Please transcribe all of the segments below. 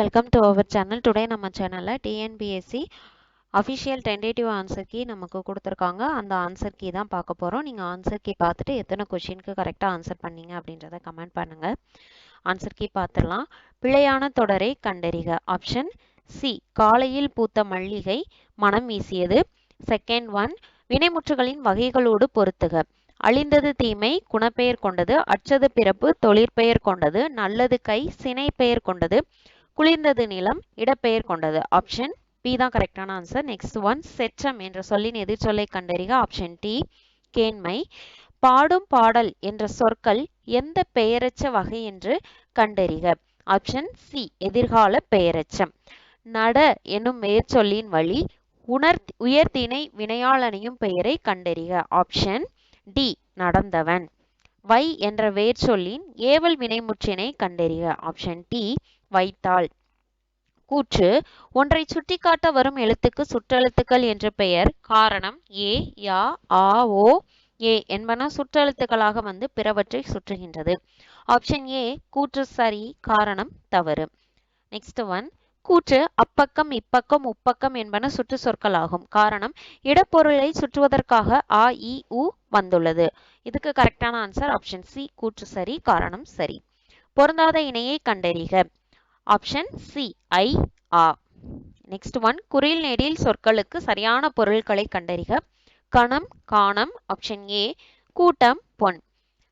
welcome to our channel. Today நம்ம சேனல்ல TNPSC official tentative answer key நமக்கு கொடுத்துருக்காங்க. அந்த ஆன்சர் கீ தான் பார்க்க போகிறோம். நீங்கள் ஆன்சர் கீ பார்த்துட்டு எத்தனை கொஷினுக்கு கரெக்டாக ஆன்சர் பண்ணீங்க அப்படின்றத கமெண்ட் பண்ணுங்கள். ஆன்சர் கீ பார்த்துடலாம். பிழையான தொடரை கண்டறிக. ஆப்ஷன் சி, காலையில் பூத்த மல்லிகை மனம் வீசியது. செகண்ட் ஒன், வினைமுற்றுகளின் வகைகளோடு பொருத்துக. அழிந்தது தீமை குணப்பெயர் கொண்டது, அற்றது பிறப்பு தொழிற்பெயர் கொண்டது, நல்லது கை சினை பெயர் கொண்டது, குளிர்ந்தது நிலம் இடப்பெயர் கொண்டது. ஆப்ஷன் பி தான் கரெக்டான ஆன்சர். நெக்ஸ்ட் ஒன், செற்றம் என்ற சொல்லின் எதிர்ச்சொல்லை கண்டறிக. ஆப்ஷன் டி, கேண்மை. பாடும் பாடல் என்ற சொற்கள் எந்த பெயரச்ச வகை என்று கண்டறிக. ஆப்ஷன் சி, எதிர்கால பெயரச்சம். நட என்னும் மேற்சொல்லின் வழி உயர்திணை வினையாளனையும் பெயரை கண்டறிக. Option D, நடந்தவன். வை என்ற வேர்ச்சொல்லின் ஏவல் வினைமுற்றினை கண்டறிக. ஆப்ஷன் டி, வைத்தாள். கூற்று, ஒன்றை சுட்டிக்காட்ட வரும் எழுத்துக்கு சுற்றெழுத்துக்கள் என்று பெயர். காரணம், ஏ, யா, ஆ, ஓ, ஏ என்பன சுற்றெழுத்துக்களாக வந்து பிறவற்றை சுற்றுகின்றது. ஆப்ஷன் ஏ, கூற்று சரி, காரணம் தவறு. நெக்ஸ்ட் ஒன், கூற்று அப்பக்கம் இப்பக்கம் உப்பக்கம் என்பன சுற்று சொற்களாகும். காரணம், இடப்பொருளை சுற்றுவதற்காக ஆ, இ, உ வந்துள்ளது. இதுக்கு கரெக்டான ஆன்சர் ஆப்ஷன் சி, கூற்று சரி, காரணம் சரி. பொருந்தாத இணையை கண்டறிக. ஆப்ஷன் சி, ஐ, ஆ. நெக்ஸ்ட் ஒன், குறில் நெடில் சொற்களுக்கு சரியான பொருட்களை கண்டறிக. கணம், காணம். ஆப்ஷன் ஏ, கூட்டம், பொன்.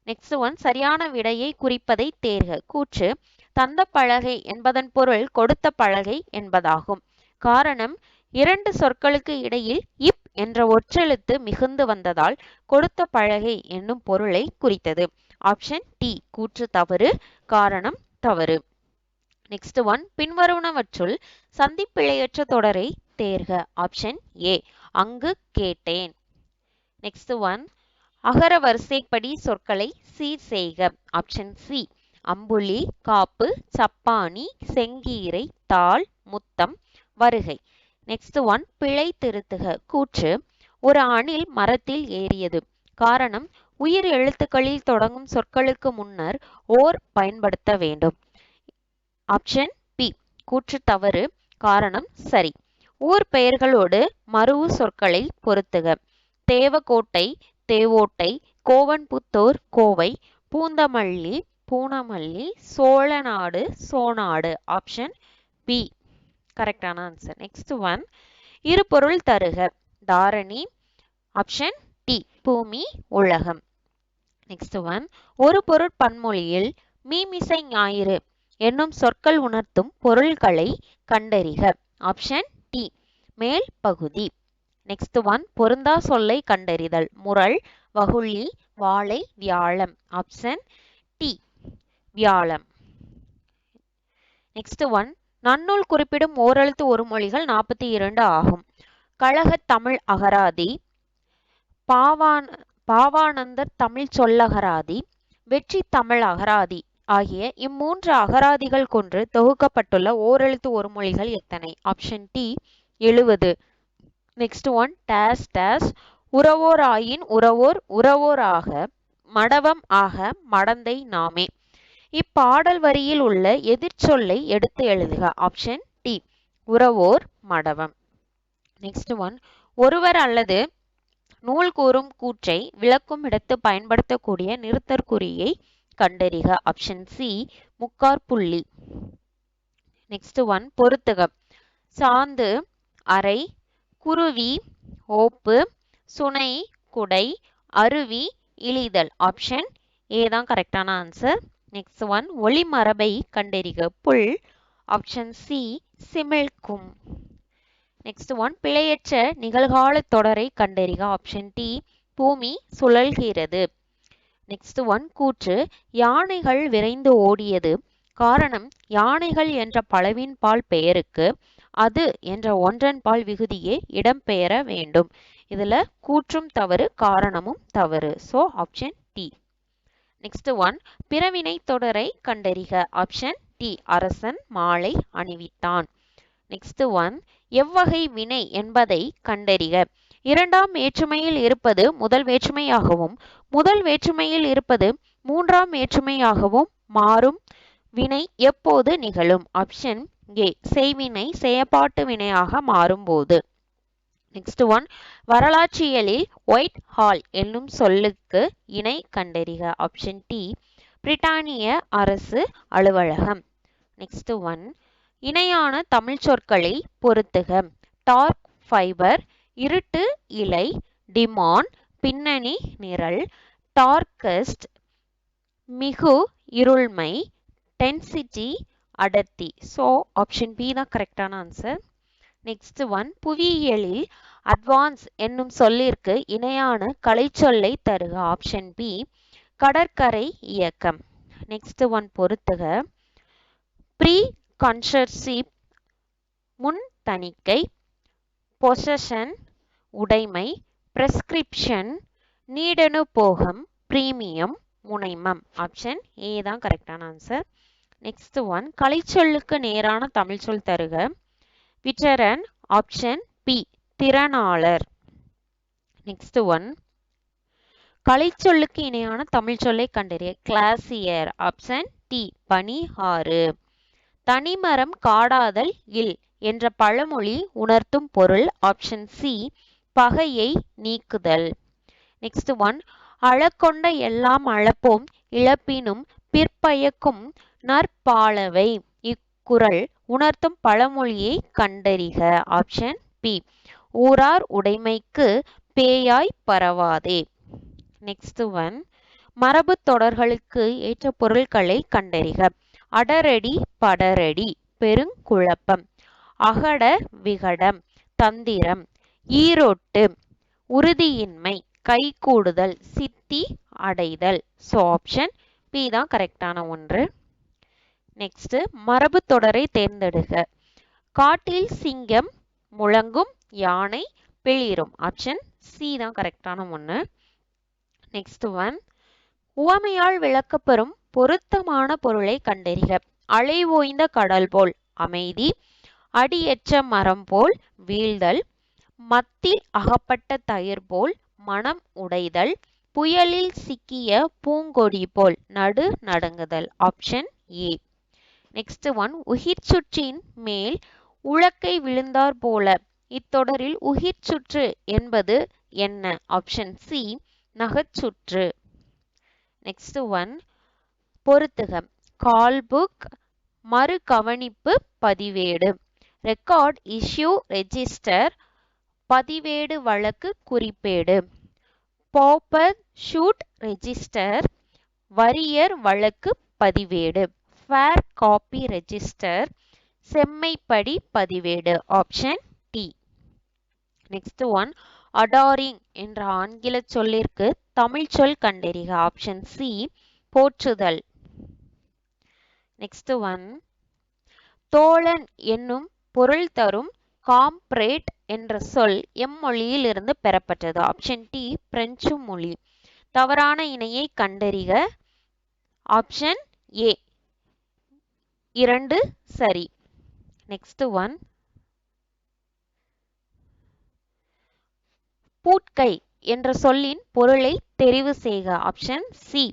நெக்ஸ்ட் ஒன், சரியான விடையை குறிப்பதை தேர்க. கூற்று, தந்த பலகை என்பதன் பொருள் கொடுத்த பலகை என்பதாகும். காரணம், இரண்டு சொற்களுக்கு இடையில் இப் என்ற ஒற்றெழுத்து மிகுந்து வந்ததால் கொடுத்த பலகை என்னும் பொருளை குறித்தது. ஆப்ஷன் டி, கூற்று தவறு, காரணம் தவறு. நெக்ஸ்ட் ஒன், பின்வருவனவற்றுள் சந்திப்பிழையற்ற தொடரை தேர்க. ஆப்ஷன் ஏ, அங்கு கேட்டேன். நெக்ஸ்ட் ஒன், அகர வரிசைப்படி சொற்களை சீர் செய்க. ஆப்ஷன் சி, அம்புலி, காப்பு, சப்பாணி, செங்கீரை, தாள், முத்தம், வருகை. நெக்ஸ்ட் ஒன், பிழை திருத்துக. கூற்று, ஒரு அணில் மரத்தில் ஏறியது. காரணம், உயிர் எழுத்துக்களில் தொடங்கும் சொற்களுக்கு முன்னர் ஓர் பயன்படுத்த வேண்டும். ஆப்ஷன் பி, கூற்று தவறு, காரணம் சரி. ஊர் பெயர்களோடு மருவு சொற்களை பொருத்துக. தேவக்கோட்டை, தேவோட்டை, கோவன்புத்தூர், கோவை, பூந்தமல்லி, பூனமல்லி, சோழநாடு, சோநாடு. ஆப்ஷன் பி கரெக்டான ஆன்சர். நெக்ஸ்ட் ஒன், இரு பொருள் தருக. தாரணி. ஆப்ஷன் டி, பூமி, உலகம். நெக்ஸ்ட் ஒன், ஒரு பொருள் பன்மொழியில் மீமிசை ஞாயிறு என்னும் சொற்கள் உணர்த்தும் பொருள்களை கண்டறிக. ஆப்ஷன் டி, மேல் பகுதி. நெக்ஸ்ட் ஒன், பொருந்தா சொல்லை கண்டறிதல். முரல், வகுளி, வாழை, வியாழம். ஆப்ஷன் டி, வியாழம். நெக்ஸ்ட் ஒன், நன்னூல் குறிப்பிடும் ஓரெழுத்து ஒரு மொழிகள் 42 ஆகும். கழகத் தமிழ் அகராதி, பாவானந்தர் தமிழ் சொல்லகராதி, வெற்றி தமிழ் அகராதி ஆகிய இம்மூன்று அகராதிகள் கொண்டு தொகுக்கப்பட்டுள்ள ஓரெழுத்து ஒரு மொழிகள் எத்தனை? Option D, 70. நெக்ஸ்ட் ஒன், டேஸ் டேஸ், உறவோர் ஆயின் உறவோர், உறவோர் ஆக, மடவம் ஆக, மடந்தை நாமே. இப்பாடல் வரியில் உள்ள எதிர்ச்சொல்லை எடுத்து எழுதுக. ஆப்ஷன் டி, உறவோர், மடவம். நெக்ஸ்ட் ஒன், ஒருவர் அல்லது நூல் கூறும் கூற்றை விளக்கும் இடத்து பயன்படுத்தக்கூடிய நிறுத்தற்குறியை கண்டறிக. ஆப்ஷன் சி, முக்கார் புள்ளி. நெக்ஸ்ட் ஒன், பொருத்துக. சாந்து, அறை, குருவி, ஓப்பு, சுனை, குடை, அருவி, இழிதல். ஆப்ஷன் ஏ தான் கரெக்டான ஆன்சர். நெக்ஸ்ட் ஒன், ஒளிமரபை கண்டறிக. புல். ஆப்ஷன் சி, சிமிழ்க்கும். நெக்ஸ்ட் ஒன், பிழையற்ற நிகழ்கால தொடரை கண்டறிக. ஆப்ஷன் டி, பூமி சுழல்கிறது. நெக்ஸ்ட் ஒன், கூற்று, யானைகள் விரைந்து ஓடியது. காரணம், யானைகள் என்ற பலவின் பால் பெயருக்கு அது என்ற ஒன்றன் பால் விகுதியே இடம்பெயர வேண்டும். இதுல கூற்றும் தவறு, காரணமும் தவறு. So option D. Next one, பிறவினை தொடரை கண்டறிக. ஆப்ஷன் டி, அரசன் மாலை அணிவித்தான். நெக்ஸ்ட் ஒன், எவ்வகை வினை என்பதை கண்டறிக. இரண்டாம் வேற்றுமையில் இருப்பது முதல் வேற்றுமையாகவும் முதல் வேற்றுமையில் இருப்பது மூன்றாம் வேற்றுமையாகவும் மாறும் வினை எப்போது நிகழும்? ஆப்ஷன் ஏ செய்வினை செயப்பாட்டு வினையாக மாறும்போது. நெக்ஸ்ட் ஒன், வரலாற்றியலில் ஒயிட் ஹால் என்னும் சொல்லுக்கு இணை கண்டறிக. ஆப்ஷன் டி, பிரிட்டானிய அரசு அலுவலகம். நெக்ஸ்ட் ஒன், இணையான தமிழ் சொற்களை பொருத்துக. டார்க் ஃபைபர், இருட்டு இலை, டிமான் பின்னணி நிரல், டார்கஸ்ட் மிகு இருள்மை, டென்சிட்டி அடர்த்தி. ஸோ ஆப்ஷன் பி தான் கரெக்டான ஆன்சர். நெக்ஸ்ட் ஒன், புவியியலில் அட்வான்ஸ் என்னும் சொல்லிற்கு இணையான கலைச்சொல்லை தருக. ஆப்ஷன் பி, கடற்கரை இயக்கம். நெக்ஸ்ட் ஒன் பொறுத்துக. ப்ரீ கன்சர்ஷிப் முன் தணிக்கை, பொசஷன் உடைமை, பிரெஸ்கிரிப்ஷன் நீடனுபோகம், பிரீமியம் முனைமம். ஆப்ஷன் ஏ தான் கரெக்டான ஆன்சர். நெக்ஸ்ட் ஒன், கலைச்சொல்லுக்கு நேரான தமிழ் சொல் தருக. விட்டரன். ஆப்ஷன் பி, திறனாளர். நெக்ஸ்ட் ஒன், கலைச்சொல்லுக்கு இணையான தமிழ் சொல்லை கண்டறிய. கிளாசியர். ஆப்ஷன் டி, பனிஹாறு. தனிமரம் காடாதல் இல் என்ற பழமொழி உணர்த்தும் பொருள். ஆப்ஷன் சி, பகையை நீக்குதல். நெக்ஸ்ட் ஒன், அளக்கொண்ட எல்லாம் அளப்போம் இழப்பினும் பிற்பயக்கும் நற்பாலவை இக்குறள் உணர்த்தும் பழமொழியை கண்டறிக. ஆப்ஷன் பி, ஊரார் உடைமைக்கு பேயாய் பரவாதே. நெக்ஸ்ட் ஒன், மரபு தொடர்களுக்கு ஏற்ற பொருட்களை கண்டறிக. அடரடி படரடி பெருங்குழப்பம், அகட விகடம் தந்திரம், ஈரோட்டு உறுதியின்மை, கைகூடுதல், சித்தி அடைதல். ஸோ ஆப்ஷன் பி தான் கரெக்டான ஒன்று. நெக்ஸ்ட், மரபு தொடரை தேர்ந்தெடுக. காட்டில் சிங்கம் முழங்கும், யானை பிளிரும். ஆப்ஷன் சி தான் கரெக்டான ஒன்று. நெக்ஸ்ட் ஒன், உவமையால் விளக்கப்பெறும் பொருத்தமான பொருளை கண்டறிக. அலை ஓய்ந்த கடல் போல் அமைதி, அடியற்ற மரம் போல் வீழ்தல், மத்தில் அகப்பட்ட தயிர் போல் மனம் உடைதல், புயலில் சிக்கிய பூங்கொடி போல் நடு நடுங்குதல். Option A. நெக்ஸ்ட் ஒன், உயிர் சுற்றின் மேல் உலக்கை விழுந்தார் போல இத்தொடரில் உயிர் சுற்று என்பது என்ன? ஆப்ஷன் சி, நகச்சுற்று. நெக்ஸ்ட் ஒன் பொறுத்துக. கால் புக், மறு கவனிப்பு பதிவேடு, ரெக்கார்ட் இஷ்யூ ரெஜிஸ்டர், பதிவேடு வழக்கு குறிப்பேடு, பாப்பர் ஷூட் ரெஜிஸ்டர், வரியர் வழக்கு பதிவேடு, ஃபேர் காப்பி ரெஜிஸ்டர், செம்மைப்படி பதிவேடு. Option D. Next one, adoring என்ற ஆங்கில சொல்லிற்கு தமிழ் சொல் கண்டறிக. ஆப்ஷன் சி, போற்றுதல். நெக்ஸ்ட் ஒன், தோழன் என்னும் பொருள் தரும் காம்ப்ரேட் என்ற சொல் எம்மொழியில் இருந்து பெறப்பட்டது. ஆப்ஷன் டி, பிரெஞ்சு மொழி. தவறான இணையை கண்டறிக. ஆப்ஷன் ஏ, 2 சரி. நெக்ஸ்ட் ஒன், பூட்கை என்ற சொல்லின் பொருளை தெரிவு செய்க. ஆப்ஷன் சி,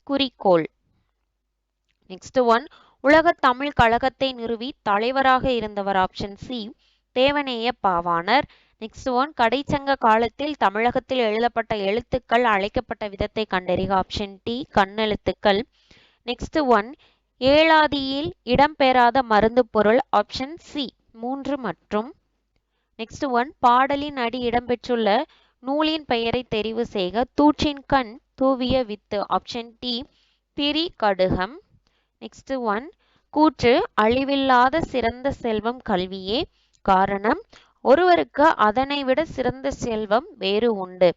குறிக்கோள். நெக்ஸ்ட் ஒன், உலக தமிழ் கழகத்தை நிறுவி தலைவராக இருந்தவர். Option C, Devaneya Pavanar. Next one, கடைச்சங்க காலத்தில் தமிழகத்தில் எழுதப்பட்ட எழுத்துக்கள் அழைக்கப்பட்ட விதத்தை கண்டறிக. ஆப்ஷன் டி, கண்ணெழுத்துக்கள். நெக்ஸ்ட் ஒன், ஏழாதியில் இடம்பெறாத மருந்து பொருள். ஆப்ஷன் சி, 3 மற்றும். நெக்ஸ்ட் ஒன், பாடலின் அடி இடம்பெற்றுள்ள நூலின் பெயரை தெரிவு செய்க. தூற்றின் கண் தூவிய வித்து. ஆப்ஷன் டி, திரிகடுகம். நெக்ஸ்ட் ஒன், கூற்று அழிவில்லாத சிறந்த செல்வம் கல்வியே. காரணம், ஒருவருக்கு அதனை விட சிறந்த செல்வம் வேறு உண்டு.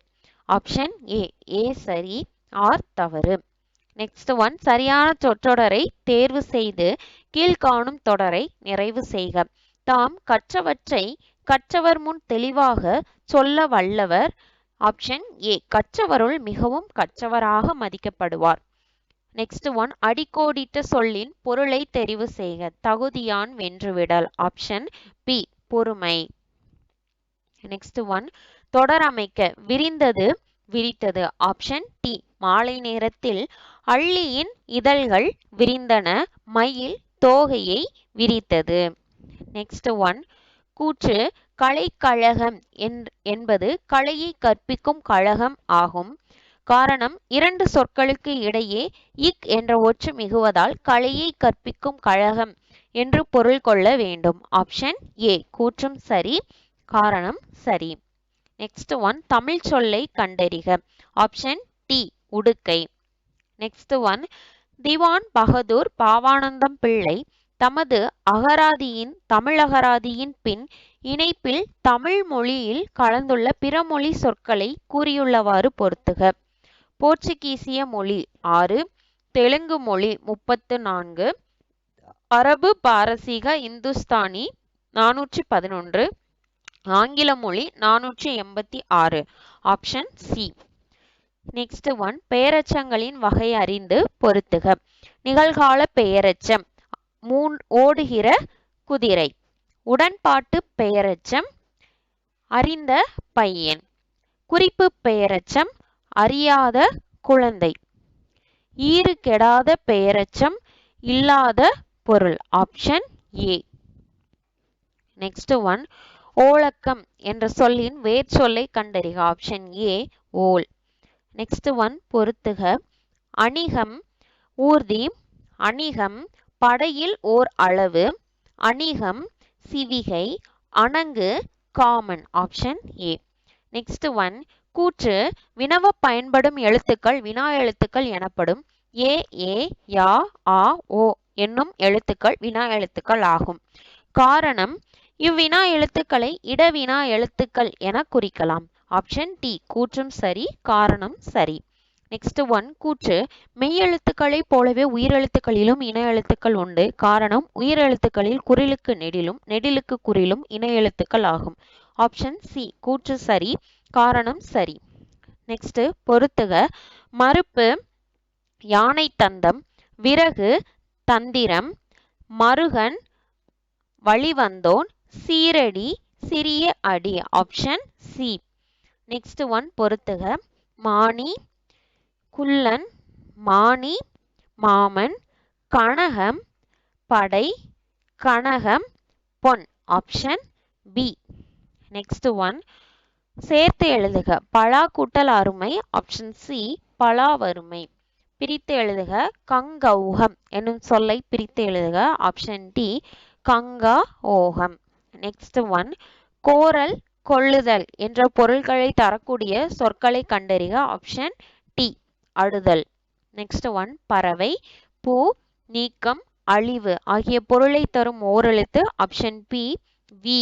ஆப்ஷன் ஏ, ஏ சரி, ஆர் தவறு. நெக்ஸ்ட் ஒன், சரியான சொற்றொடரை தேர்வு செய்து கீழ்காணும் தொடரை நிறைவு செய்க. தாம் கற்றவற்றை கற்றவர் முன் தெளிவாக சொல்ல வல்லவர். ஆப்ஷன் ஏ, கற்றவருள் மிகவும் கற்றவராக மதிக்கப்படுவார். நெக்ஸ்ட் ஒன், அடிக்கோடிட்ட சொல்லின் பொருளை தெரிவு செய்க. தகுதியான் வென்றுவிடல். ஆப்ஷன் பி, பொறுமை. நெக்ஸ்ட் ஒன், தொடர் அமைக்க. விரிந்தது விரித்தது. ஆப்ஷன் டி, மாலை நேரத்தில் அள்ளியின் இதழ்கள் விரிந்தன, மயில் தோகையை விரித்தது. நெக்ஸ்ட் ஒன் கூற்று கலைக்கழகம் என்பது கலையை கற்பிக்கும் கழகம் ஆகும். காரணம் இரண்டு சொற்களுக்கு இடையே இக் என்ற ஒற்று மிகுவதால் கலையை கற்பிக்கும் கழகம் என்று பொருள் கொள்ள வேண்டும். ஆப்ஷன் ஏ கூற்றும் சரி, காரணம் சரி. நெக்ஸ்ட் ஒன் தமிழ் சொல்லை கண்டறிக. ஆப்ஷன் டி உடுக்கை. நெக்ஸ்ட் ஒன் திவான் பகதூர் பாவானந்தம் பிள்ளை தமது அகராதியின் தமிழகராதியின் பின் இணைப்பில் தமிழ் மொழியில் கலந்துள்ள பிற மொழி சொற்களை கூறியுள்ளவாறு பொருத்துக. போர்ச்சுகீசிய மொழி 6, தெலுங்கு மொழி 34, அரபு பாரசீக இந்துஸ்தானி 411, ஆங்கில மொழி 486. Option C. நெக்ஸ்ட் ஒன் பெயரெச்சங்களின் வகை அறிந்து பொருத்துக. நிகழ்கால பெயரெச்சம் ஓடுகிற குதிரை. உடன்பாட்டு பெயரெச்சம் அறிந்த பையன். குறிப்பு பெயரெச்சம் அறியாத குழந்தை. ஈறு கெடாத பெயரெச்சம் இல்லாத பொருள். Option A. நெக்ஸ்ட் ஒன் ஓலக்கம் என்ற சொல்லின் வேர் சொல்லை கண்டறிக. ஆப்ஷன் ஏ ஓல். நெக்ஸ்ட் ஒன் பொருத்துக. அணிகம் ஊர்தி, அணிகம் படையில் ஓர் அளவு, அணிகம் சிவிகை, அணங்கு காமன். Option A. நெக்ஸ்ட் ஒன் கூற்று வினவ பயன்படும் எழுத்துக்கள் வினா எழுத்துக்கள் எனப்படும். ஏ ஏ யா ஆ ஓ என்னும் எழுத்துக்கள் வினா எழுத்துக்கள் ஆகும். காரணம் இவ்வினா எழுத்துக்களை இடவினா எழுத்துக்கள் என குறிக்கலாம். ஆப்ஷன் டி கூற்றும் சரி, காரணம் சரி. நெக்ஸ்ட் ஒன் கூற்று மெய்யெழுத்துக்களைப் போலவே உயிரெழுத்துக்களிலும் இன எழுத்துக்கள் உண்டு. காரணம் உயிரெழுத்துக்களில் குறிலுக்கு நெடிலும் நெடிலுக்கு குறிலும் இன எழுத்துக்கள் ஆகும். ஆப்ஷன் சி கூற்று சரி, காரணம் சரி. நெக்ஸ்ட் பொருத்துக. மறுப்பு யானை தந்தம், விறகு தந்திரம், மருகன் வழிவந்தோன், சீரடி சிறிய அடி. Option C. நெக்ஸ்ட் ஒன் பொருத்துக. மானி குள்ளன், மானி மாமன், கனகம் படை, கனகம் பொன். Option B. நெக்ஸ்ட் ஒன் சேர்த்து எழுதுக. பலா கூட்டல் அருமை. ஆப்ஷன் சி பலாவருமை. பிரித்து எழுதுக. கங்கௌகம் என்னும் சொல்லை பிரித்து எழுதுக. ஆப்ஷன் டி கங்கா ஓகம். நெக்ஸ்ட் ஒன் கோரல் கொள்ளுதல் என்ற பொருள்களை தரக்கூடிய சொற்களை கண்டறிக. ஆப்ஷன் டி அடுதல். நெக்ஸ்ட் ஒன் பறவை, பூ, நீக்கம், அழிவு ஆகிய பொருளை தரும் ஓரெழுத்து. ஆப்ஷன் பி வி.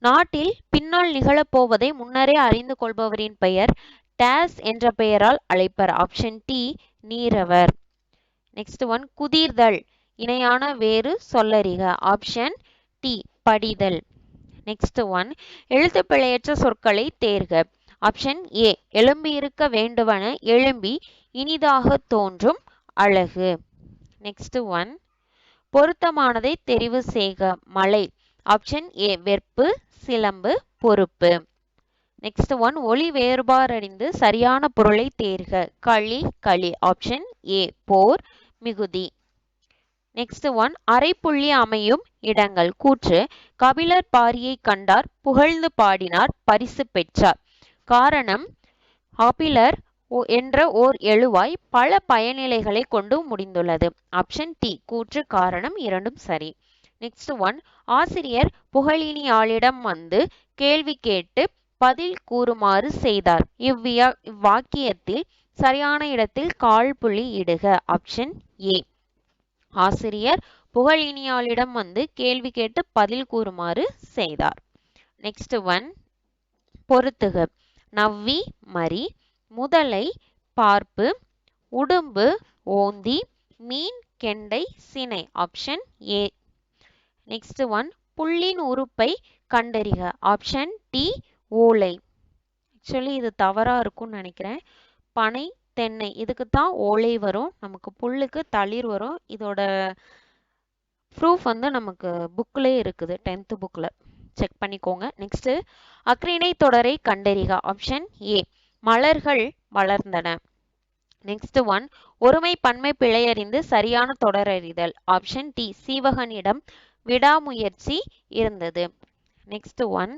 நாட்டில் பின்னால் நிகழப்போவதை முன்னரே அறிந்து கொள்பவரின் பெயர் டேஸ் என்ற பெயரால் அழைப்பர். ஆப்ஷன் டி நீரவர். நெக்ஸ்ட் ஒன் குதிர்தல் இணையான வேறு சொல்லறிக. ஆப்ஷன் டி படிதல். நெக்ஸ்ட் ஒன் எழுத்துப்பிழையற்ற சொற்களை தேர்க. ஆப்ஷன் ஏ எழும்பி இருக்க வேண்டுவன எழும்பி இனிதாக தோன்றும் அழகு. நெக்ஸ்ட் ஒன் பொருத்தமானதை தெரிவு செய்க. மலை. ஆப்ஷன் ஏ வெற்பு, சிலம்பு, பொறுப்பு. நெக்ஸ்ட் ஒன் ஒளி வேறுபாடறிந்து சரியான பொருளை தேர்க. களி, களி. ஆப்ஷன் ஏ போர், மிகுதி. நெக்ஸ்ட் ஒன் அரைப்புள்ளி அமையும் இடங்கள். கூற்று கபிலர் பாரியை கண்டார், புகழ்ந்து பாடினார், பரிசு பெற்றார். காரணம் கபிலர் என்ற ஓர் எழுவாய் பல பயனிலைகளை கொண்டு முடிந்துள்ளது. ஆப்ஷன் டி கூற்று, காரணம் இரண்டும் சரி. நெக்ஸ்ட் ஒன் ஆசிரியர் புகழினியாளிடம் வந்து கேள்வி கேட்டு பதில் கூறுமாறு செய்தார். இவ்வாக்கியத்தில் சரியான இடத்தில் கால் புள்ளி இடுக. Option A. ஆசிரியர் புகழினியாளிடம் வந்து கேள்வி கேட்டு பதில் கூறுமாறு செய்தார். நெக்ஸ்ட் ஒன் பொருத்துக. நவ்வி மரி, முதலை பார்ப்பு, உடும்பு ஓந்தி, மீன் கெண்டை சினை. Option A. நெக்ஸ்ட் ஒன் புள்ளின் உறுப்பை கண்டறிக. ஆப்ஷன் டி ஓலை. ஆக்சுவலி இது தவறா இருக்கும்னு நினைக்கிறேன். பனை, தென்னை இதுக்கு தான் ஓலை வரும், நமக்கு புல்லுக்கு தளிர் வரும். இதோட ப்ரூஃப் வந்து நமக்கு புக்லேயே இருக்குது, 10th புக்கில் செக் பண்ணிக்கோங்க. நெக்ஸ்ட் அக்ரிணை தொடரை கண்டறிக. ஆப்ஷன் ஏ மலர்கள் வளர்ந்தன. நெக்ஸ்ட் ஒன், ஒருமை பன்மை பிழையறிந்து சரியான தொடரறிதல். ஆப்ஷன் டி, சீவகனிடம் விடாமுயற்சி இருந்தது. நெக்ஸ்ட் ஒன்,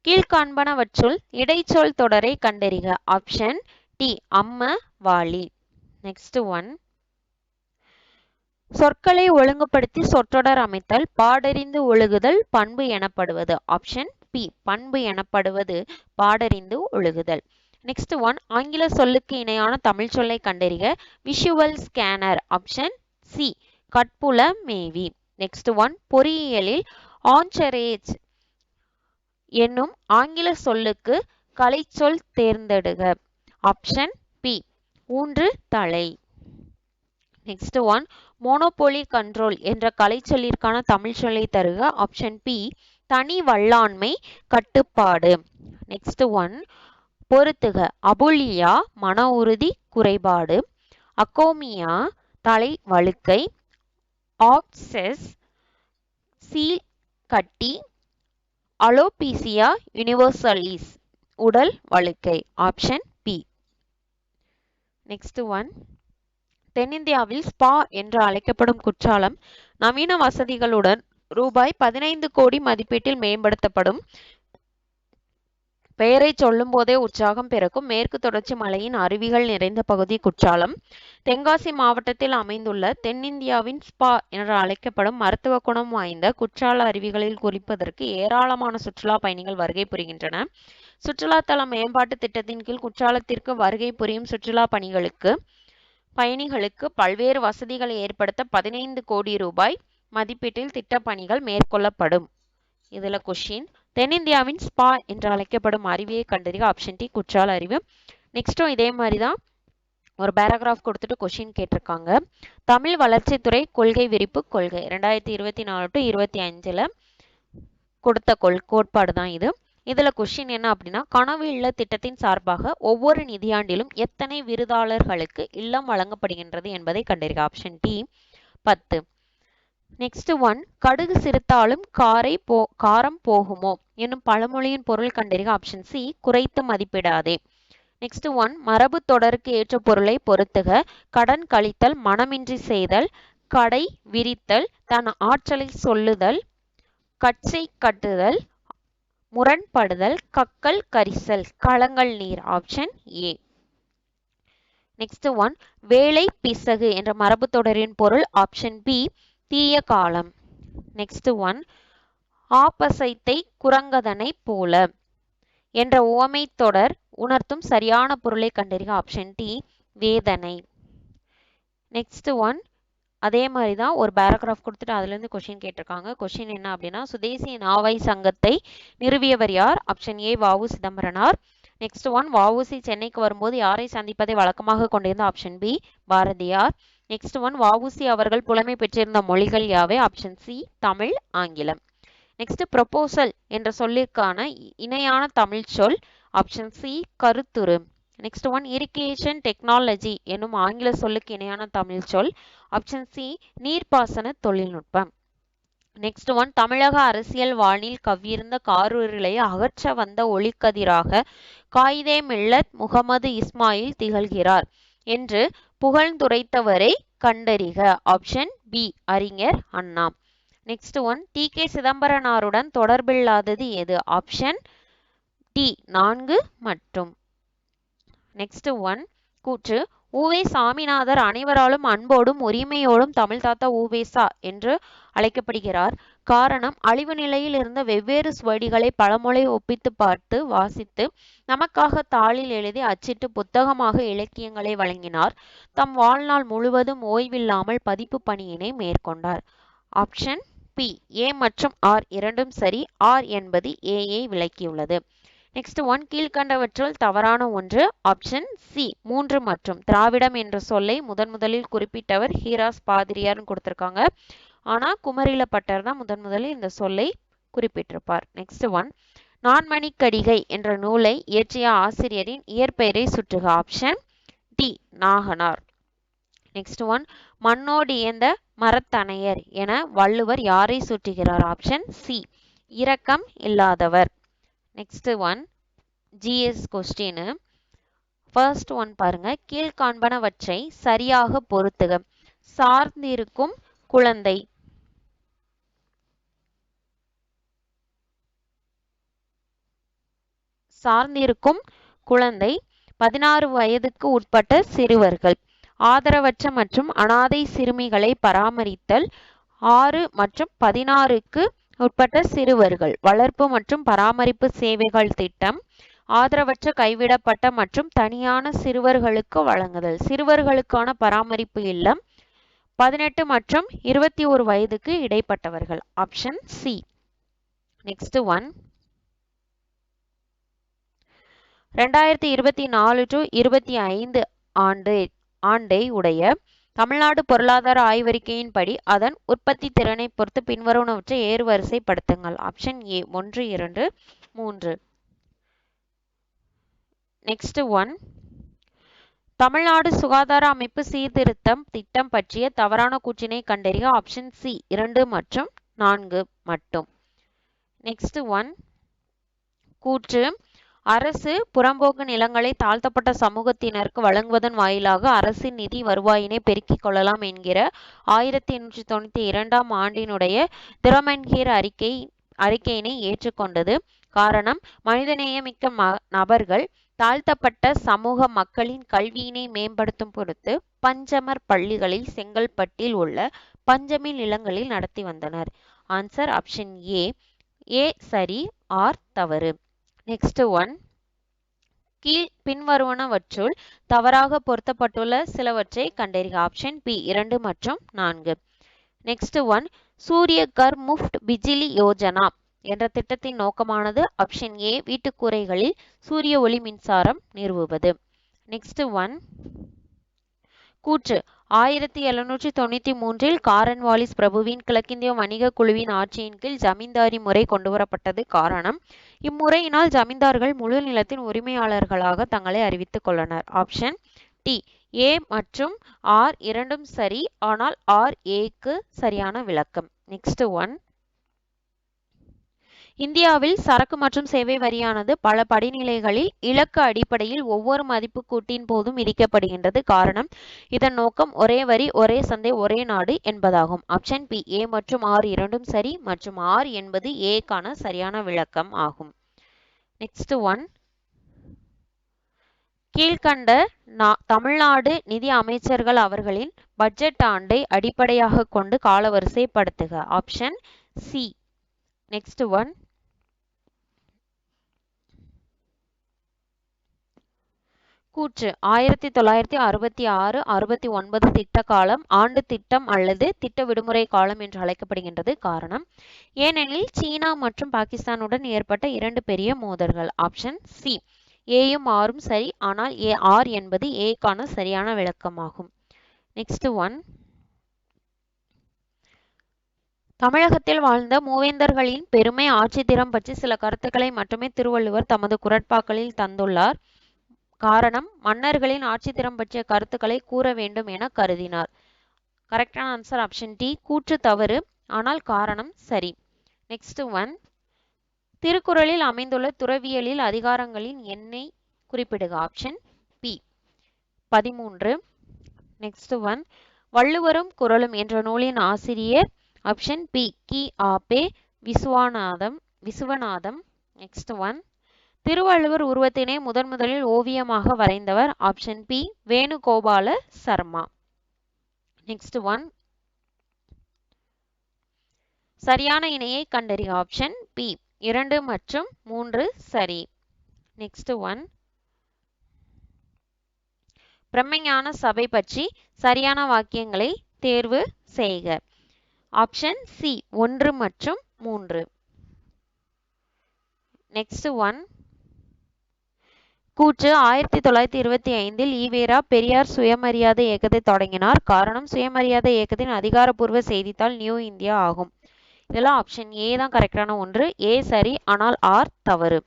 கீழ்காண்பனவற்றுள் இடைச்சொல் தொடரை கண்டறிக. ஆப்ஷன் டி, அம்ம வாளி. நெக்ஸ்ட் ஒன், சொற்களை ஒழுங்குபடுத்தி சொற்றொடர் அமைத்தல் பாடறிந்து ஒழுகுதல் பண்பு எனப்படுவது. ஆப்ஷன் பி, பண்பு எனப்படுவது பாடறிந்து ஒழுகுதல். நெக்ஸ்ட் ஒன், ஆங்கில சொல்லுக்கு இணையான தமிழ் சொல்லை கண்டறிக. Visual scanner. ஆப்ஷன் சி, கட்புல மேவி. நெக்ஸ்ட் ஒன், பொறியியலில் ஆன்சரேஜ் என்னும் ஆங்கில சொல்லுக்கு கலைச்சொல் தேர்ந்தெடுக. ஆப்ஷன் பி, ஊன்று தலை. நெக்ஸ்ட் ஒன், மோனோபோலி கண்ட்ரோல் என்ற கலைச்சொல்லிற்கான தமிழ் சொல்லை தருக. ஆப்ஷன் பி, தனி வல்லாண்மை கட்டுப்பாடு. நெக்ஸ்ட் ஒன், பொறுத்துக. அபுலியா மன உறுதி குறைபாடு, அகோமியா தலை வழுக்கை, ஆப்செஸ் சீல் கட்டி, அலோபீசியா யுனிவர்சலிஸ் உடல் வழுக்கை. Option B. நெக்ஸ்ட் ஒன், தென்னிந்தியாவில் ஸ்பா என்று அழைக்கப்படும் குற்றாலம் நவீன வசதிகளுடன் ரூபாய் 15 கோடி மதிப்பீட்டில் மேம்படுத்தப்படும். பெயரை சொல்லும் போதே உற்சாகம் பிறக்கும் மேற்கு தொடர்ச்சி மலையின் அருவிகள் நிறைந்த பகுதி குற்றாலம். தென்காசி மாவட்டத்தில் அமைந்துள்ள தென்னிந்தியாவின் ஸ்பா என்று அழைக்கப்படும் மருத்துவ குணம் வாய்ந்த குற்றால அருவிகளில் குளிப்பதற்கு ஏராளமான சுற்றுலா பயணிகள் வருகை புரிகின்றன. சுற்றுலாத்தல மேம்பாட்டு திட்டத்தின் கீழ் குற்றாலத்திற்கு வருகை புரியும் சுற்றுலா பயணிகளுக்கு பல்வேறு வசதிகளை ஏற்படுத்த 15 கோடி ரூபாய் மதிப்பீட்டில் திட்டப்பணிகள் மேற்கொள்ளப்படும். இதுல கொஸ்டின், தென்னிந்தியாவின் ஸ்பா என்று அழைக்கப்படும் அருவியை கண்டறிக. ஆப்ஷன் டி, குற்றால அருவி. நெக்ஸ்டும் இதே மாதிரிதான் ஒரு பேராகிராஃப் கொடுத்துட்டு கொஸ்டின் கேட்டிருக்காங்க. தமிழ் வளர்ச்சித்துறை கொள்கை விரிப்பு கொள்கை 2024 to 25 கொடுத்த கோட்பாடு தான் இது. இதுல கொஸ்டின் என்ன அப்படின்னா, கனவு இல்ல திட்டத்தின் சார்பாக ஒவ்வொரு நிதியாண்டிலும் எத்தனை விருதாளர்களுக்கு இல்லம் வழங்கப்படுகின்றது என்பதை கண்டறிக. Option D, 10. நெக்ஸ்ட் ஒன், கடுகு சிறுத்தாலும் காரம் போகுமோ என்னும் பழமொழியின் பொருள் கண்டறிக. ஆப்ஷன் சி, குறைத்து மதிப்பிடாதே. நெக்ஸ்ட் ஒன், மரபு தொடருக்கு ஏற்ற பொருளை பொருத்துக. கடன் கழித்தல், மனமின்றி செய்தல், கடை விரித்தல், தன் ஆற்றலை சொல்லுதல், கச்சை கட்டுதல், முரண்படுதல், கக்கல் கரிசல், களங்கள் நீர். Option A. நெக்ஸ்ட் ஒன், வேலை பிசகு என்ற மரபு தொடரின் பொருள். ஆப்ஷன் பி, தீய காலம். நெக்ஸ்ட் ஒன், ஆப்பசைத்தை குரங்கதனை போல என்ற உவமை தொடர் உணர்த்தும் சரியான பொருளை கண்டறிக. ஆப்ஷன் டி, வேதனை. நெக்ஸ்ட் ஒன், அதே மாதிரி தான் ஒரு பேராகிராஃப் கொடுத்துட்டு அதுல இருந்து கொஸ்டின் கேட்டிருக்காங்க. கொஸ்டின் என்ன அப்படின்னா, சுதேசி நாவை சங்கத்தை நிறுவியவர் யார்? ஆப்ஷன் ஏ, வ.உ. சிதம்பரனார். நெக்ஸ்ட் ஒன், வ.உ.சி. சென்னைக்கு வரும்போது யாரை சந்திப்பதை வழக்கமாக கொண்டிருந்த? Option B, Bharathiyar. Next one, வ.உ.சி. அவர்கள் புலமை பெற்றிருந்த மொழிகள் யாவை? ஆப்ஷன் சி, தமிழ், ஆங்கிலம். நெக்ஸ்ட், ப்ரொபோசல் என்ற சொல்லிற்கான இணையான தமிழ் சொல். ஆப்ஷன் சி, கருத்துரு. நெக்ஸ்ட் ஒன், இரிகேஷன் டெக்னாலஜி என்னும் ஆங்கில சொல்லுக்கு இணையான தமிழ் சொல். ஆப்ஷன் சி, நீர்ப்பாசன தொழில்நுட்பம். நெக்ஸ்ட் ஒன், தமிழக அரசியல் வானில் கவ்வியிருந்த காரிருளை அகற்ற வந்த ஒளிக்கதிராக காயிதே மில்லத் முகமது இஸ்மாயில் திகழ்கிறார் என்று புகழ்ந்துரைத்தவரை கண்டறிக. Option B, Arignar Anna. Next one, டி.கே. சிதம்பரனாருடன் தொடர்பில்லாதது எது? ஆப்ஷன் டி, 4 மட்டும். நெக்ஸ்ட் ஒன், கூற்று, உவே சாமிநாதர் அனைவராலும் அன்போடும் உரிமையோடும் தமிழ் தாத்தா உவேசா என்று அழைக்கப்படுகிறார். காரணம், அழிவு நிலையில் இருந்த வெவ்வேறு சுவடிகளை பலமுறை ஒப்பித்து பார்த்து வாசித்து நமக்காக தாளில் எழுதி அச்சிட்டு புத்தகமாக இலக்கியங்களை வழங்கினார். தம் வாழ்நாள் முழுவதும் ஓய்வில்லாமல் பதிப்பு பணியினை மேற்கொண்டார். ஆப்ஷன் பி, ஏ மற்றும் ஆர் இரண்டும் சரி. ஆர் என்பது ஏயை விளக்கியுள்ளது. நெக்ஸ்ட் ஒன், கீழ்கண்டவற்றுள் தவறான ஒன்று. ஆப்ஷன் சி, 3 மற்றும். திராவிடம் என்ற சொல்லை முதலில் குறிப்பிட்டவர் ஹீராஸ் பாதிரியார்னு கொடுத்திருக்காங்க. ஆனா குமரிலப்பட்டர் தான் முதலில் இந்த சொல்லை குறிப்பிட்டிருப்பார். நெக்ஸ்ட் ஒன், நான்மணிக்கடிகை என்ற நூலை இயற்றிய ஆசிரியரின் இயற்பெயரை சுற்றுக. Option D, Naganar. Next one, மண்ணோடு இயந்த மரத்தனையர் என வள்ளுவர் யாரை சுற்றுகிறார்? ஆப்ஷன் சி, இரக்கம் இல்லாதவர். Next one, GS question, first one பாருங்க, கீழ்காண்பனவற்றை சரியாக பொருத்துக. சார்ந்திருக்கும் குழந்தை, சார்ந்திருக்கும் குழந்தை 16 வயதுக்கு உட்பட்ட சிறுவர்கள். ஆதரவற்ற மற்றும் அனாதை சிறுமிகளை பராமரித்தல் 6 மற்றும் 16க்கு உட்பட்ட சிறுவர்கள். வளர்ப்பு மற்றும் பராமரிப்பு சேவைகள் திட்டம் ஆதரவற்ற கைவிடப்பட்ட மற்றும் தனியான சிறுவர்களுக்கு வழங்குதல். சிறுவர்களுக்கான பராமரிப்பு இல்லம் 18 மற்றும் 21 வயதுக்கு இடைப்பட்டவர்கள். Option C. Next one, 2024 to 25 ஆண்டை உடைய தமிழ்நாடு பொருளாதார ஆய்வறிக்கையின்படி அதன் உற்பத்தி திறனை பொறுத்து பின்வருவனவற்றை ஏறுவரிசைப்படுத்துங்கள். Option A 1, 2, 3. Next one, Tamil Nadu சுகாதார அமைப்பு சீர்திருத்தம் திட்டம் பற்றிய தவறான கூற்றினை கண்டறிக. ஆப்ஷன் சி 2 மற்றும் 4 மட்டும். நெக்ஸ்ட் ஒன், கூற்று அரசு புறம்போக்கு நிலங்களை தாழ்த்தப்பட்ட சமூகத்தினருக்கு வழங்குவதன் வாயிலாக அரசின் நிதி வருவாயினை பெருக்கிக் கொள்ளலாம் என்கிற 1892 ஆண்டினுடைய திறமன்கீர் அறிக்கையினை ஏற்றுக்கொண்டது. காரணம், மனிதநேயமிக்க நபர்கள் தாழ்த்தப்பட்ட சமூக மக்களின் கல்வியினை மேம்படுத்தும் பொருட்டு பஞ்சமர் பள்ளிகளில் செங்கல்பட்டில் உள்ள பஞ்சமி நிலங்களில் நடத்தி வந்தனர். Answer option A. ஏ சரி, ஆர் தவறு. நெக்ஸ்ட் ஒன், கீழ் பின்வருவனவற்றுள் தவறாக பொருத்தப்பட்டுள்ள சிலவற்றை கண்டறிக. ஆப்ஷன் பி 2 மற்றும் 4. நெக்ஸ்ட் ஒன், சூரிய கர் முஃப்ட் பிஜிலி யோஜனா என்ற திட்டத்தின் நோக்கமானது. ஆப்ஷன் ஏ வீட்டுக்கூரைகளில் சூரிய ஒளி மின்சாரம் நிறுவுவது. நெக்ஸ்ட் ஒன், கூற்று 1793 காரன்வாலிஸ் பிரபுவின் கிழக்கிந்திய வணிக குழுவின் ஆட்சியின் கீழ் ஜமீன்தாரி முறை கொண்டுவரப்பட்டது. காரணம், இம்முறையினால் ஜமீன்தார்கள் முழு நிலத்தின் உரிமையாளர்களாக தங்களை அறிவித்துக் கொள்ளனர். Option D. ஏ மற்றும் ஆர் இரண்டும் சரி, ஆனால் ஆர் ஏக்கு சரியான விளக்கம். நெக்ஸ்ட் ஒன், இந்தியாவில் சரக்கு மற்றும் சேவை வரியானது பல படிநிலைகளில் இலக்கு அடிப்படையில் ஒவ்வொரு மதிப்பு கூட்டின் போதும் விதிக்கப்படுகின்றது. காரணம், இதன் நோக்கம் ஒரே வரி ஒரே சந்தை ஒரே நாடு என்பதாகும். Option B. ஏ மற்றும் ஆர் இரண்டும் சரி மற்றும் ஆர் என்பது ஏக்கான சரியான விளக்கம் ஆகும். நெக்ஸ்ட் ஒன், கீழ்கண்ட தமிழ்நாடு நிதி அமைச்சர்கள் அவர்களின் பட்ஜெட் ஆண்டை அடிப்படையாக கொண்டு காலவரிசைப்படுத்துக. Option C. நெக்ஸ்ட் ஒன், கூற்று 1966-69 திட்ட காலம் ஆண்டு திட்டம் அல்லது திட்ட விடுமுறை காலம் என்று அழைக்கப்படுகின்றது. காரணம், ஏனெனில் சீனா மற்றும் பாகிஸ்தானுடன் ஏற்பட்ட 2 பெரிய மோதல்கள். Option C. ஏயும் ஆரும் சரி, ஆனால் ஆர் என்பது ஏக்கான சரியான விளக்கமாகும். நெக்ஸ்ட் ஒன், தமிழகத்தில் வாழ்ந்த மூவேந்தர்களின் பெருமை ஆட்சி திறம் பற்றி சில கருத்துக்களை மட்டுமே திருவள்ளுவர் தமது குறட்பாக்களில் தந்துள்ளார். காரணம், மன்னர்களின் ஆட்சி திறம் பற்றிய கருத்துக்களை கூற வேண்டும் என கருதினார். கரெக்டான ஆன்சர் ஆப்ஷன் டி. கூற்று தவறு, ஆனால் காரணம் சரி. நெக்ஸ்ட் ஒன், திருக்குறளில் அமைந்துள்ள துறவியலில் அதிகாரங்களின் எண்ணை குறிப்பிடுக. Option B 13. நெக்ஸ்ட் ஒன், வள்ளுவரும் குறளும் என்ற நூலின் ஆசிரியர். Option B. கி. ஆ. பெ. விசுவநாதம். நெக்ஸ்ட் ஒன், திருவள்ளுவர் உருவத்தினை முதலில் ஓவியமாக வரைந்தவர். Option B. Venugopala Sharma. Next one, சரியான இணையை கண்டறிக. ஆப்ஷன் பி 2 மற்றும் 3 சரி. நெக்ஸ்ட் ஒன், பிரம்மஞான சபை பற்றி சரியான வாக்கியங்களை தேர்வு செய்க. ஆப்ஷன் சி 1 மற்றும் 3. நெக்ஸ்ட் ஒன், கூற்று 1925 ஈவேரா பெரியார் சுயமரியாதை இயக்கத்தை தொடங்கினார். காரணம், சுயமரியாதை இயக்கத்தின் அதிகாரப்பூர்வ செய்தித்தாள் நியூ இந்தியா ஆகும். இதெல்லாம் ஆப்ஷன் ஏ தான் கரெக்டான ஒன்று. ஏ சரி, ஆனால் ஆர் தவறு.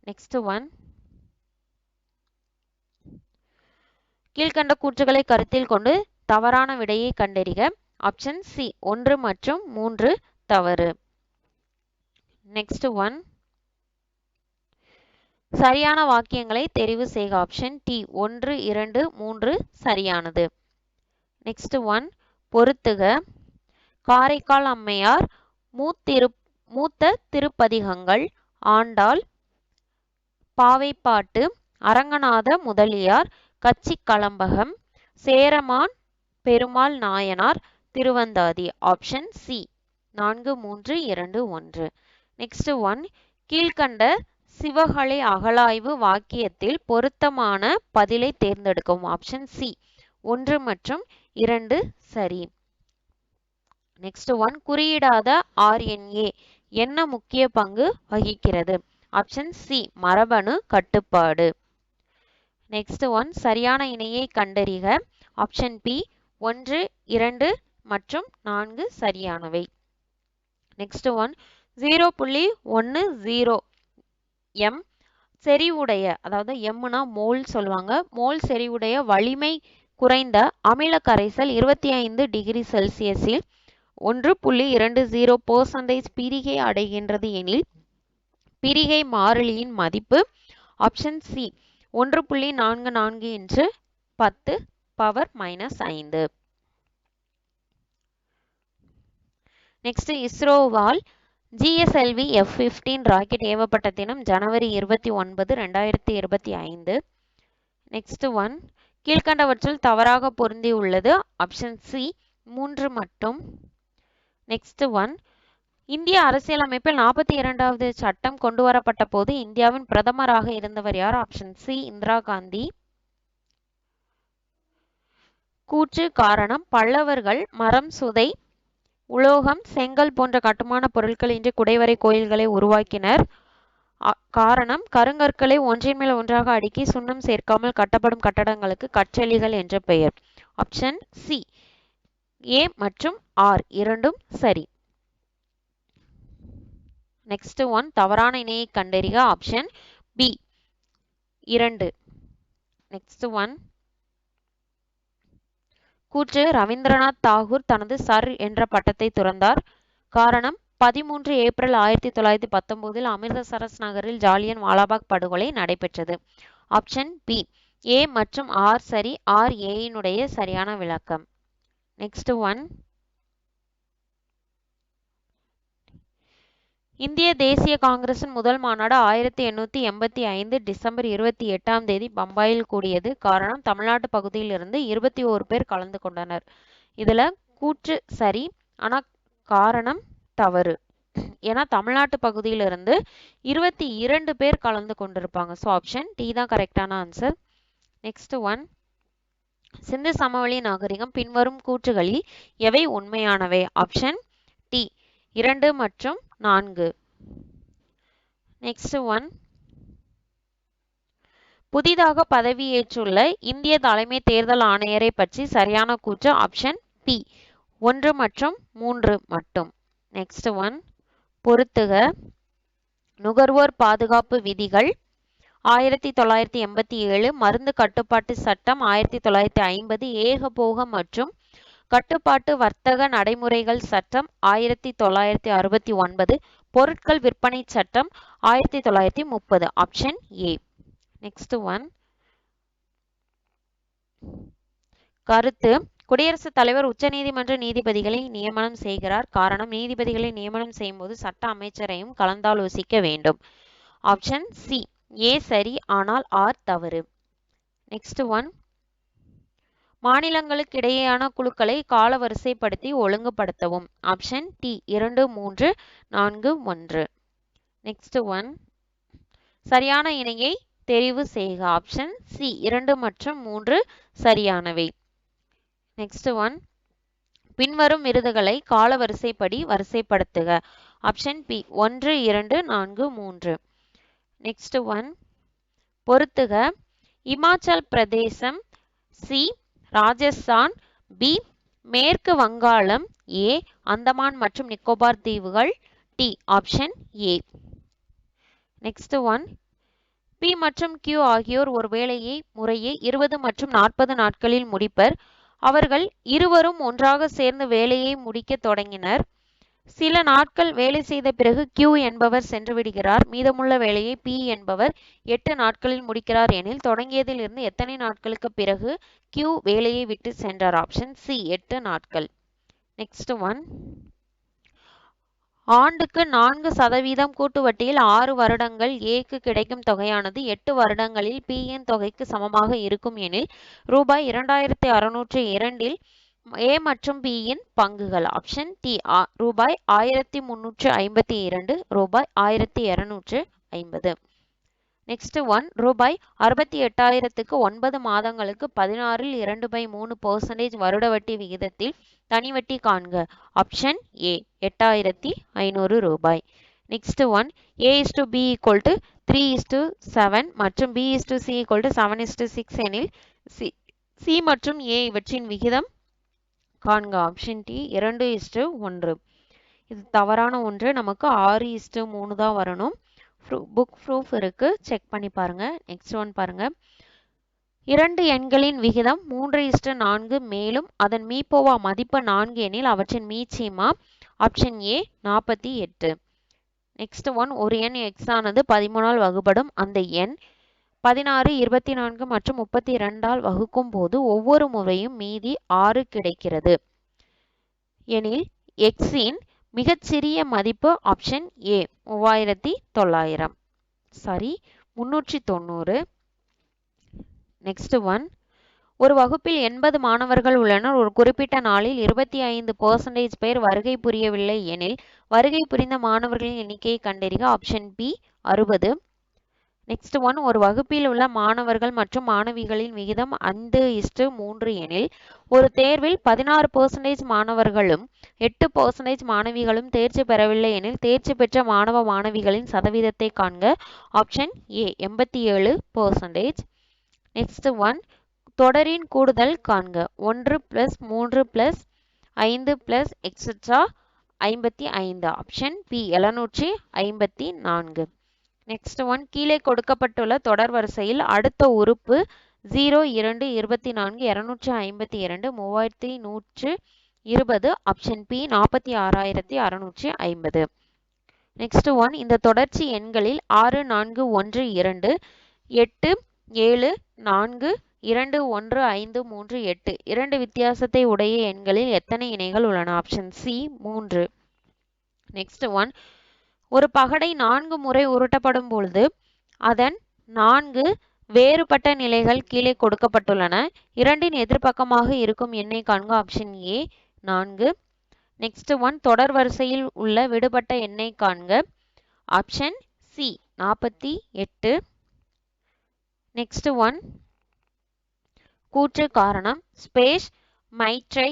நெக்ஸ்ட் ஒன், கீழ்கண்ட கூற்றுகளை கருத்தில் கொண்டு தவறான விடையை கண்டறிக. ஆப்ஷன் சி 1 மற்றும் 3 தவறு. நெக்ஸ்ட் ஒன், சரியான வாக்கியங்களை தெரிவு செய்க. ஆப்ஷன் டி 1, 2, 3 சரியானது. நெக்ஸ்ட் ஒன், பொறுத்துக. காரைக்கால் அம்மையார், மூத்த திருப்பதிகங்கள், ஆண்டாள், பாவைப்பாட்டு, அரங்கநாத முதலியார், கச்சி கலம்பகம், Cheraman Perumal Nayanar, Thiruvandhadhi. Option C 4, 3, 2, 1. Next one, கீழ்கண்ட சிவகலை அகழாய்வு வாக்கியத்தில் பொருத்தமான பதிலை தேர்ந்தெடுக்கவும். ஆப்ஷன் சி 1 மற்றும் 2 சரி. நெக்ஸ்ட் ஒன், குறியிடாத RNA என்ன முக்கிய பங்கு வகிக்கிறது? ஆப்ஷன் சி மரபணு கட்டுப்பாடு. நெக்ஸ்ட் ஒன், சரியான இணையை கண்டறிக. ஆப்ஷன் பி 1, 2 மற்றும் 4 சரியானவை. நெக்ஸ்ட் ஒன், 0.10 m செறிவுடைய, அதாவது எம்னா மோல் சொல்லுவாங்க, மோல் செறிவுடைய வலிமை குறைந்த அமில கரைசல் 25 டிகிரி செல்சியஸில் 1.20% பிரிகை அடைகின்றது எனில் பிரிகை மாறிலியின் மதிப்பு. Option C 1.44 × 10⁻⁻5. நெக்ஸ்ட், இஸ்ரோவால் GSLV F-15 ராக்கெட் ஏவப்பட்ட தினம் ஜனவரி 29, 2025. நெக்ஸ்ட் ஒன், கீழ்கண்டவற்றில் தவறாக பொருந்தி உள்ளது. ஆப்ஷன் சி 3 மட்டும். நெக்ஸ்ட் ஒன், இந்திய அரசியலமைப்பில் 42வது சட்டம் கொண்டு வரப்பட்ட போது இந்தியாவின் பிரதமராக இருந்தவர் யார்? Option C Indira Gandhi. கூற்று காரணம், பல்லவர்கள் மரம், சுதை, உலோகம், செங்கல் போன்ற கட்டுமான பொருட்கள் இன்றி குடைவரை கோயில்களை உருவாக்கினர். காரணம், கருங்கற்களை ஒன்றின் மேல் ஒன்றாக அடுக்கி சுண்ணம் சேர்க்காமல் கட்டப்படும் கட்டடங்களுக்கு கற்றளிகள் என்ற பெயர். ஆப்ஷன் சி ஏ மற்றும் ஆர் இரண்டும் சரி. நெக்ஸ்ட் ஒன், தவறான இணையை கண்டறிக. Option B 2. நெக்ஸ்ட் ஒன், கூற்று ரவீந்திரநாத் தாகூர் தனது சர் என்ற பட்டத்தை துறந்தார். காரணம், 13 ஏப்ரல் 1919 அமிர்தசரஸ் நகரில் ஜாலியன் வாலாபாக் படுகொலை நடைபெற்றது. ஆப்ஷன் பி ஏ மற்றும் ஆர் சரி, ஆர் ஏயினுடைய சரியான விளக்கம். நெக்ஸ்ட் ஒன், இந்திய தேசிய காங்கிரசின் முதல் மாநாடு 1885 டிசம்பர் 28 பம்பாயில் கூடியது. காரணம், தமிழ்நாட்டு பகுதியில் இருந்து 21 பேர் கலந்து கொண்டனர். இதுல கூற்று சரி, ஆனா காரணம் தவறு. ஏன்னா தமிழ்நாட்டு பகுதியிலிருந்து 22 பேர் கலந்து கொண்டிருப்பாங்க. ஸோ ஆப்ஷன் டி தான் கரெக்டான ஆன்சர். நெக்ஸ்ட் ஒன், சிந்து சமவெளி நாகரிகம் பின்வரும் கூற்றுகளில் எவை உண்மையானவை? ஆப்ஷன் டி 2 மற்றும் 4. நெக்ஸ்ட் ஒன், புதிதாக பதவியேற்றுள்ள இந்திய தலைமை தேர்தல் ஆணையரை பற்றி சரியான கூற்று. ஆப்ஷன் பி 1 மற்றும் 3 மட்டும். நெக்ஸ்ட் ஒன், பொறுத்துக. நுகர்வோர் பாதுகாப்பு விதிகள் 1987, மருந்து கட்டுப்பாட்டு சட்டம் 1950, ஏகபோக மற்றும் கட்டுப்பாட்டு வர்த்தக நடைமுறைகள் சட்டம் 1969, பொருட்கள் விற்பனை சட்டம் 1930. Option A. நெக்ஸ்ட் ஒன், கருத்து, குடியரசுத் தலைவர் உச்சநீதிமன்ற நீதிபதிகளை நியமனம் செய்கிறார். காரணம், நீதிபதிகளை நியமனம் செய்யும் போது சட்ட அமைச்சரையும் கலந்தாலோசிக்க வேண்டும். ஆப்ஷன் சி ஏ சரி, ஆனால் ஆர் தவறு. நெக்ஸ்ட் ஒன், மாநிலங்களுக்கு இடையேயான குழுக்களை காலவரிசைப்படுத்தி ஒழுங்குபடுத்தவும். Option D 2, 3, 4, 1. நெக்ஸ்ட் ஒன், சரியான இணையை தெரிவு செய்க. ஆப்ஷன் சி 2 மற்றும் 3 சரியானவை. நெக்ஸ்ட் ஒன், பின்வரும் விருதுகளை காலவரிசைப்படி வரிசைப்படுத்துக. Option B 1, 2, 4, 3. நெக்ஸ்ட் ஒன், பொறுத்துக. இமாச்சல் பிரதேசம், சி ராஜஸ்தான், பி மேற்கு வங்காளம், ஏ அந்தமான் மற்றும் நிக்கோபார் தீவுகள், D option A. Next one, B மற்றும் கியூ ஆகியோர் ஒரு வேலையை முறையே 20 மற்றும் 40 நாட்களில் முடிப்பர். அவர்கள் இருவரும் ஒன்றாக சேர்ந்து வேலையை முடிக்க தொடங்கினர். சில நாட்கள் வேலை செய்த பிறகு Q என்பவர் சென்று விடுகிறார். மீதமுள்ள வேலையை P என்பவர் 8 நாட்களில் முடிக்கிறார் எனில் தொடங்கியதில் இருந்து எத்தனை நாட்களுக்கு பிறகு Q வேலையை விட்டு சென்றார்? ஆப்ஷன் சி 8 நாட்கள். நெக்ஸ்ட் ஒன், ஆண்டுக்கு 4% கூட்டு வட்டியில் 6 வருடங்கள் ஏக்கு கிடைக்கும் தொகையானது 8 வருடங்களில் Pn தொகைக்கு சமமாக இருக்கும் எனில் ரூபாய் 2602 ஏ மற்றும் பி யின் பங்குகள். ஆப்ஷன் டி ரூபாய் 1352, ரூபாய் 1250. நெக்ஸ்ட் ஒன், ரூபாய் 68,000க்கு 9 மாதங்களுக்கு 16ல் 2/3% வருட வட்டி விகிதத்தில் தனி வட்டி காண்க. ஆப்ஷன் ஏ 8,500 ரூபாய். நெக்ஸ்ட் ஒன், A/B = 3:7 மற்றும் B/C = 7:6 எனில் சி மற்றும் ஏ இவற்றின் விகிதம் காண்க. Option D 2:1. இது தவறான ஒன்று. நமக்கு 6:3 தான் வரணும். புக் ப்ரூஃப் இருக்கு, செக் பண்ணி பாருங்க. நெக்ஸ்ட் ஒன் பாருங்க, 2 எண்களின் விகிதம் 3:4 மேலும் அதன் மீப்போவா மதிப்பு 4 எனில் அவற்றின் மீச்சிமா. Option A 48. நெக்ஸ்ட் ஒன், ஒரு எண் எக்ஸ் ஆனது 13ஆல் வகுப்படும். அந்த எண் 16, 24 மற்றும் 32ஆல் வகுக்கும் போது ஒவ்வொரு முறையும் மீதி 6 கிடைக்கிறது எனில் எக்ஸின் மிகச்சிறிய மதிப்பு. Option A 390. Sorry 390. Next one, ஒரு வகுப்பில் 80 மாணவர்கள் உள்ளனர். ஒரு குறிப்பிட்ட நாளில் 25% பேர் வருகை புரியவில்லை எனில் வருகை புரிந்த மாணவர்களின் எண்ணிக்கையை கண்டறிக. Option B 60. நெக்ஸ்ட் ஒன், ஒரு வகுப்பில் உள்ள மாணவர்கள் மற்றும் மாணவிகளின் விகிதம் 5:3 எனில் ஒரு தேர்வில் 16% மாணவர்களும் 8% மாணவிகளும் தேர்ச்சி பெறவில்லை எனில் தேர்ச்சி பெற்ற மாணவ மாணவிகளின் சதவீதத்தை காண்க. ஆப்ஷன் ஏ 87%. நெக்ஸ்ட் ஒன், தொடரின் கூடுதல் காண்க. 1 + 3 + 5 + etcetera 55. Option B 754. Next one, கீழே கொடுக்கப்பட்டுள்ள தொடர் வரிசையில் அடுத்த உறுப்பு 0, 2, 24, 252, 3120. Option B 46,650. நெக்ஸ்ட் ஒன், இந்த தொடர்ச்சி எண்களில் 6, 4, 1, 2, 8, 7, 4, 2, 1, 5, 3, 8 இரண்டு வித்தியாசத்தை உடைய எண்களில் எத்தனை இணைகள் உள்ளன? Option C 3. நெக்ஸ்ட் ஒன், ஒரு பகடை 4 முறை உருட்டப்படும் பொழுது அதன் 4 வேறுபட்ட நிலைகள் கீழே கொடுக்கப்பட்டுள்ளன. இரண்டின் எதிர்பக்கமாக இருக்கும் எண்ணை காண்க. ஆப்ஷன் ஏ 4. நெக்ஸ்ட் ஒன், தொடர் வரிசையில் உள்ள விடுபட்ட எண்ணை காண்க. Option C 48. நெக்ஸ்ட் ஒன், கூற்று காரணம். ஸ்பேஸ் மைட்ரை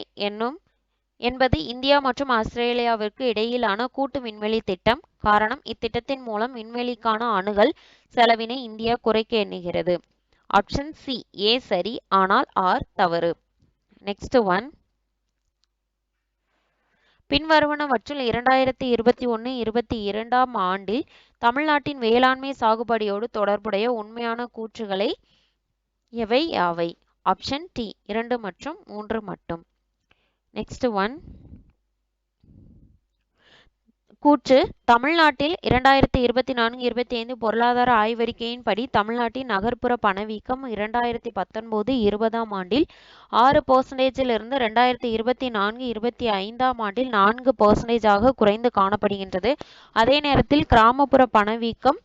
என்பது இந்தியா மற்றும் ஆஸ்திரேலியாவிற்கு இடையிலான கூட்டு விண்வெளி திட்டம். காரணம், இத்திட்டத்தின் மூலம் விண்வெளிக்கான அணுகல் செலவினை இந்தியா குறைக்க எண்ணுகிறது. ஆப்ஷன் சி ஏ சரி, ஆனால் ஆர் தவறு. நெக்ஸ்ட் ஒன், பின்வருவனவற்றுள் 2021-22 ஆண்டில் தமிழ்நாட்டின் வேளாண்மை சாகுபடியோடு தொடர்புடைய உண்மையான கூற்றுகளை எவை யாவை? ஆப்ஷன் டி 2 மற்றும் 3 மட்டும். நெக்ஸ்ட் ஒன், கூற்று. தமிழ்நாட்டில் 2024-25 பொருளாதார ஆய்வறிக்கையின் படி தமிழ்நாட்டின் நகர்ப்புற பணவீக்கம் 2019-20 ஆண்டில் 6% இருந்து 2024-25 ஆண்டில் 4% குறைந்து காணப்படுகின்றது. அதே நேரத்தில் கிராமப்புற பணவீக்கம்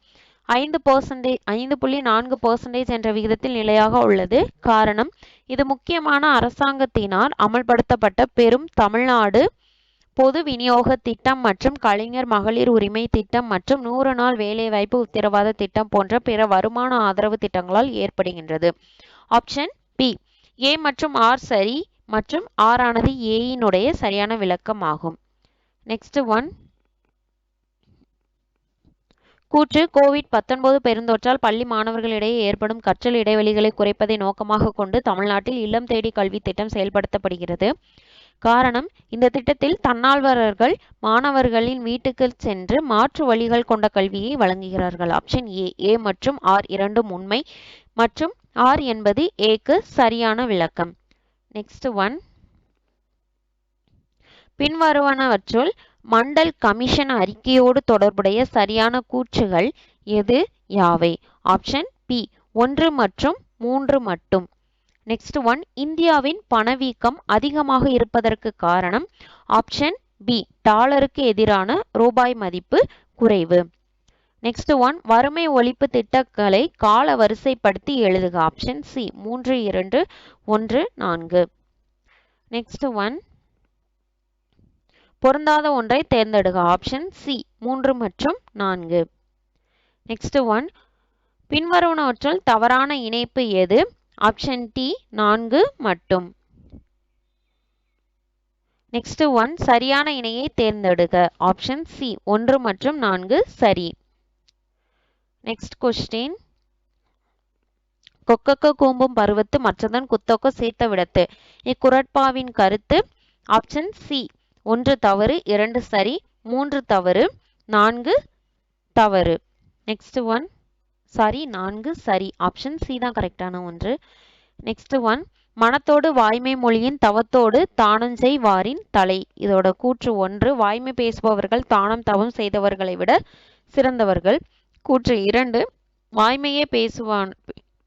5.4% என்ற விகிதத்தில் நிலையாக உள்ளது. காரணம், இது முக்கியமான அரசாங்கத்தினால் அமல்படுத்தப்பட்ட பெரும் தமிழ்நாடு பொது விநியோக திட்டம் மற்றும் கலைஞர் மகளிர் உரிமை திட்டம் மற்றும் 100 நாள் வேலைவாய்ப்பு உத்தரவாத திட்டம் போன்ற பிற வருமான ஆதரவு திட்டங்களால் ஏற்படுகின்றது. ஆப்ஷன் பி ஏ மற்றும் ஆர் சரி மற்றும் ஆர் ஆனது ஏயினுடைய சரியான விளக்கம் ஆகும். நெக்ஸ்ட் ஒன், கூற்று. கோவிட்-19 பெருந்தொற்றால் பள்ளி மாணவர்களிடையே ஏற்படும் கற்றல் இடைவெளிகளை குறைப்பதை நோக்கமாக கொண்டு தமிழ்நாட்டில் இல்லம் தேடி கல்வி திட்டம் செயல்படுத்தப்படுகிறது. காரணம், இந்த திட்டத்தில் தன்னார்வலர்கள் மாணவர்களின் வீட்டுக்கு சென்று மாற்று வழிகள் கொண்ட கல்வியை வழங்குகிறார்கள். ஆப்ஷன் ஏ மற்றும் ஆர் இரண்டும் உண்மை மற்றும் ஆர் என்பது ஏக்கு சரியான விளக்கம். நெக்ஸ்ட் ஒன், பின்வருவனவற்றுள் மண்டல் கமிஷன் அறிக்கையோடு தொடர்புடைய சரியான கூற்றுகள் எது யாவை? ஆப்ஷன் பி 1 மற்றும் 3 மட்டும். நெக்ஸ்ட் ஒன், இந்தியாவின் பணவீக்கம் அதிகமாக இருப்பதற்கு காரணம்? ஆப்ஷன் பி டாலருக்கு எதிரான ரூபாய் மதிப்பு குறைவு. நெக்ஸ்ட் ஒன், வறுமை ஒழிப்பு திட்டங்களை கால வரிசைப்படுத்தி எழுதுக. Option C 3 2 1 4. நெக்ஸ்ட் ஒன், பொருந்தாத ஒன்றை தேர்ந்தெடுக. ஆப்ஷன் சி 3 மற்றும் 4. நெக்ஸ்ட் ஒன், பின்வருவனவற்றுள் தவறான இணைப்பு எது? ஆப்ஷன் டி 4 மட்டும். நெக்ஸ்ட் ஒன், சரியான இணையை தேர்ந்தெடுக. ஆப்ஷன் சி 1 மற்றும் 4 சரி. நெக்ஸ்ட் கொஸ்டின், கொக்கக்க கூம்பும் பருவத்து மற்றதன் குத்தொக்க சேர்த்த விடத்து. இக்குறட்பாவின் கருத்து? ஆப்ஷன் சி 1 தவறு 2 சரி 3 தவறு 4 தவறு. நெக்ஸ்ட் ஒன், சாரி 4 சரி. ஆப்ஷன் சி தான் கரெக்டான ஒன்று. நெக்ஸ்ட் ஒன், மனத்தோடு வாய்மை மொழியின் தவத்தோடு தானஞ்செய் வாரின் தலை. இதோட கூற்று 1, வாய்மை பேசுபவர்கள் தானம் தவம் செய்தவர்களை விட சிறந்தவர்கள். கூற்று 2, வாய்மையே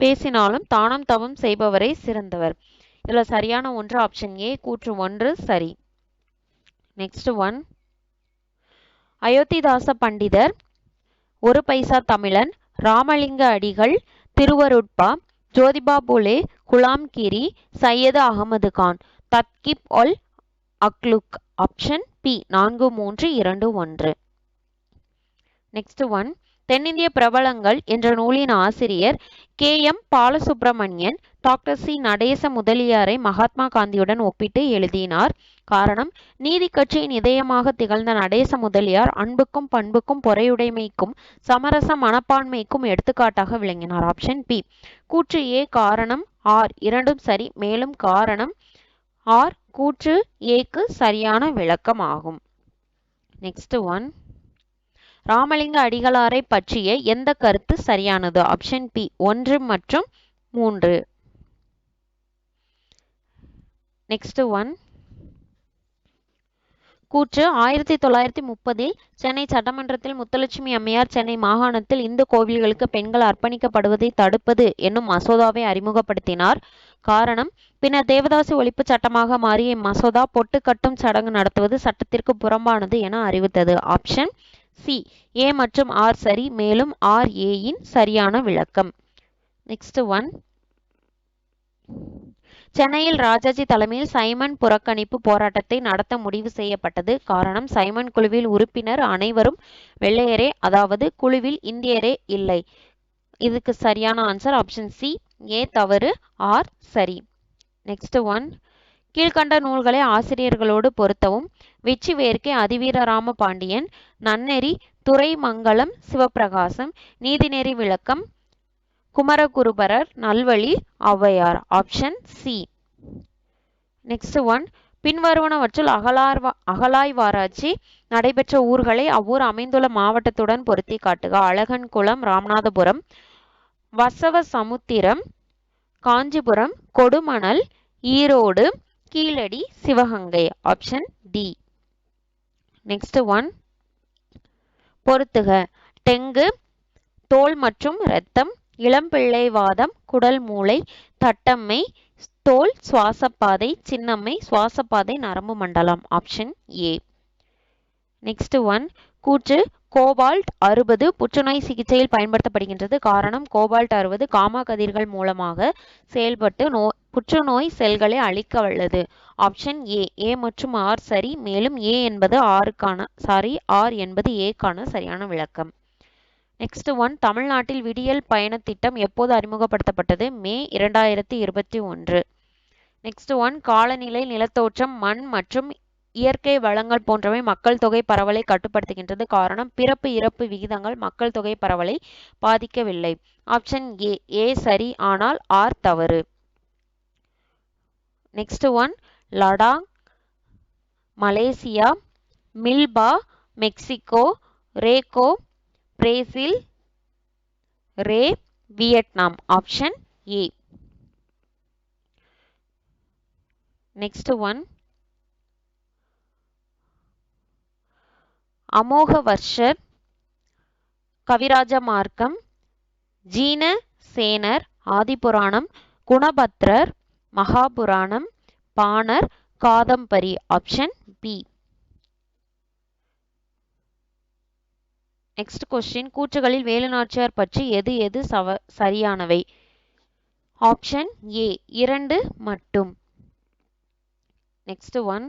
பேசினாலும் தானம் தவம் செய்பவரே சிறந்தவர். இதுல சரியான ஒன்று ஆப்ஷன் ஏ கூற்று 1 சரி. நெக்ஸ்ட் ஒன், அயோத்திதாச பண்டிதர், ஒரு பைசா தமிழன், ராமலிங்க அடிகள், திருவருட்பா, ஜோதிபா பூலே, குலாம் கிரி, சையது அகமது கான், தத்கிப் ஒல் அக்லுக். Option B 4 3 2 1. நெக்ஸ்ட் ஒன், தென்னிந்திய பிரபலங்கள் என்ற நூலின் ஆசிரியர் கே எம் பாலசுப்ரமணியன் டாக்டர் சி நடேச முதலியாரை மகாத்மா காந்தியுடன் ஒப்பிட்டு எழுதினார். காரணம்? நீதி கட்சியின் இதயமாக திகழ்ந்த நடேச முதலியார் அன்புக்கும் பண்புக்கும் பொறையுடைமைக்கும் சமரச மனப்பான்மைக்கும் எடுத்துக்காட்டாக விளங்கினார். Option B. கூற்று ஏ காரணம் ஆர் இரண்டும் சரி, மேலும் காரணம் ஆர் கூற்று ஏக்கு சரியான விளக்கம் ஆகும். நெக்ஸ்ட் ஒன், ராமலிங்க அடிகளாரை பற்றிய எந்த கருத்து சரியானது? ஆப்ஷன் பி 1 மற்றும் 3. நெக்ஸ்ட் ஒன், கூற்று 1930 சென்னை சட்டமன்றத்தில் முத்துலட்சுமி அம்மையார் சென்னை மாகாணத்தில் இந்து கோவில்களுக்கு பெண்கள் அர்ப்பணிக்கப்படுவதை தடுப்பது என்னும் மசோதாவை அறிமுகப்படுத்தினார். காரணம்? பின்னர் தேவதாசி ஒழிப்பு சட்டமாக மாறிய இம்மசோதா பொட்டு கட்டும் சடங்கு நடத்துவது சட்டத்திற்கு புறம்பானது என அறிவித்தது. ஆப்ஷன் சி ஏ மற்றும் ஆர் சரி, மேலும் ஆர் ஏயின் சரியான விளக்கம். நெக்ஸ்ட் ஒன், சென்னையில் ராஜாஜி தலைமையில் சைமன் புறக்கணிப்பு போராட்டத்தை நடத்த முடிவு செய்யப்பட்டது. காரணம்? சைமன் குழுவில் உறுப்பினர் அனைவரும் வெள்ளையரே, அதாவது குழுவில் இந்தியரே இல்லை. இதுக்கு சரியான ஆன்சர் ஆப்ஷன் சி ஏ தவறு, ஆர் சரி. நெக்ஸ்ட் ஒன், கீழ்கண்ட நூல்களை ஆசிரியர்களோடு பொருத்தவும். வெற்றி வேர்க்கை அதிவீரராம பாண்டியன், நன்னெறி துரைமங்கலம் சிவப்பிரகாசம், நீதிநெறி விளக்கம் குமரகுருபரர், நல்வழி Avvaiyar. Option C. Next one, பின்வருவனவற்றுள் அகழாய்வாராய்ச்சி நடைபெற்ற ஊர்களை அவ்வூர் அமைந்துள்ள மாவட்டத்துடன் பொருத்தி காட்டுக. Azhagankulam Ramanathapuram, Vasavasamudram Kanchipuram, Kodumanal Erode, Keezhadi Sivaganga. Option D. Next one, பொருத்துக. டெங்கு தோல் மற்றும் இரத்தம், இளம்பிள்ளைவாதம் குடல் மூளை, தட்டம்மை தோல் சுவாசப்பாதை, சின்னம்மை சுவாசப்பாதை நரம்பு மண்டலம். Option A. நெக்ஸ்ட் ஒன், கூற்று கோபால்ட் 60 புற்றுநோய் சிகிச்சையில் பயன்படுத்தப்படுகின்றது. காரணம்? கோபால்ட் 60 காமா கதிர்கள் மூலமாக செயல்பட்டு புற்றுநோய் செல்களை அழிக்க வல்லது. Option A. ஏ மற்றும் ஆர் சரி, மேலும் ஏ என்பது ஆர் என்பது ஏக்கான சரியான விளக்கம். நெக்ஸ்ட் ஒன், தமிழ்நாட்டில் விடியல் பயண திட்டம் எப்போது அறிமுகப்படுத்தப்பட்டது? மே 2021. நெக்ஸ்ட் ஒன், காலநிலை, நிலத்தோற்றம், மண் மற்றும் இயற்கை வளங்கள் போன்றவை மக்கள் தொகை பரவலை கட்டுப்படுத்துகின்றது. காரணம்? பிறப்பு இறப்பு விகிதங்கள் மக்கள் தொகை பரவலை பாதிக்கவில்லை. Option A. ஏ சரி, ஆனால் ஆர் தவறு. Next one, Ladakh Malaysia, milpa Mexico, ரேகோ Brazil, ray Vietnam. Option A. Next one, Amoghavarsha, Kavirajamarga, Jinasena, Adipuranam, Gunabhadra, Mahapurana, Bana, Kadambari. Option B. Next question, கூற்றுகளில் வேலுநாச்சியார் பற்றி எது எது சரியானவை? ஆப்ஷன் ஏ 2 மட்டும். நெக்ஸ்ட் ஒன்,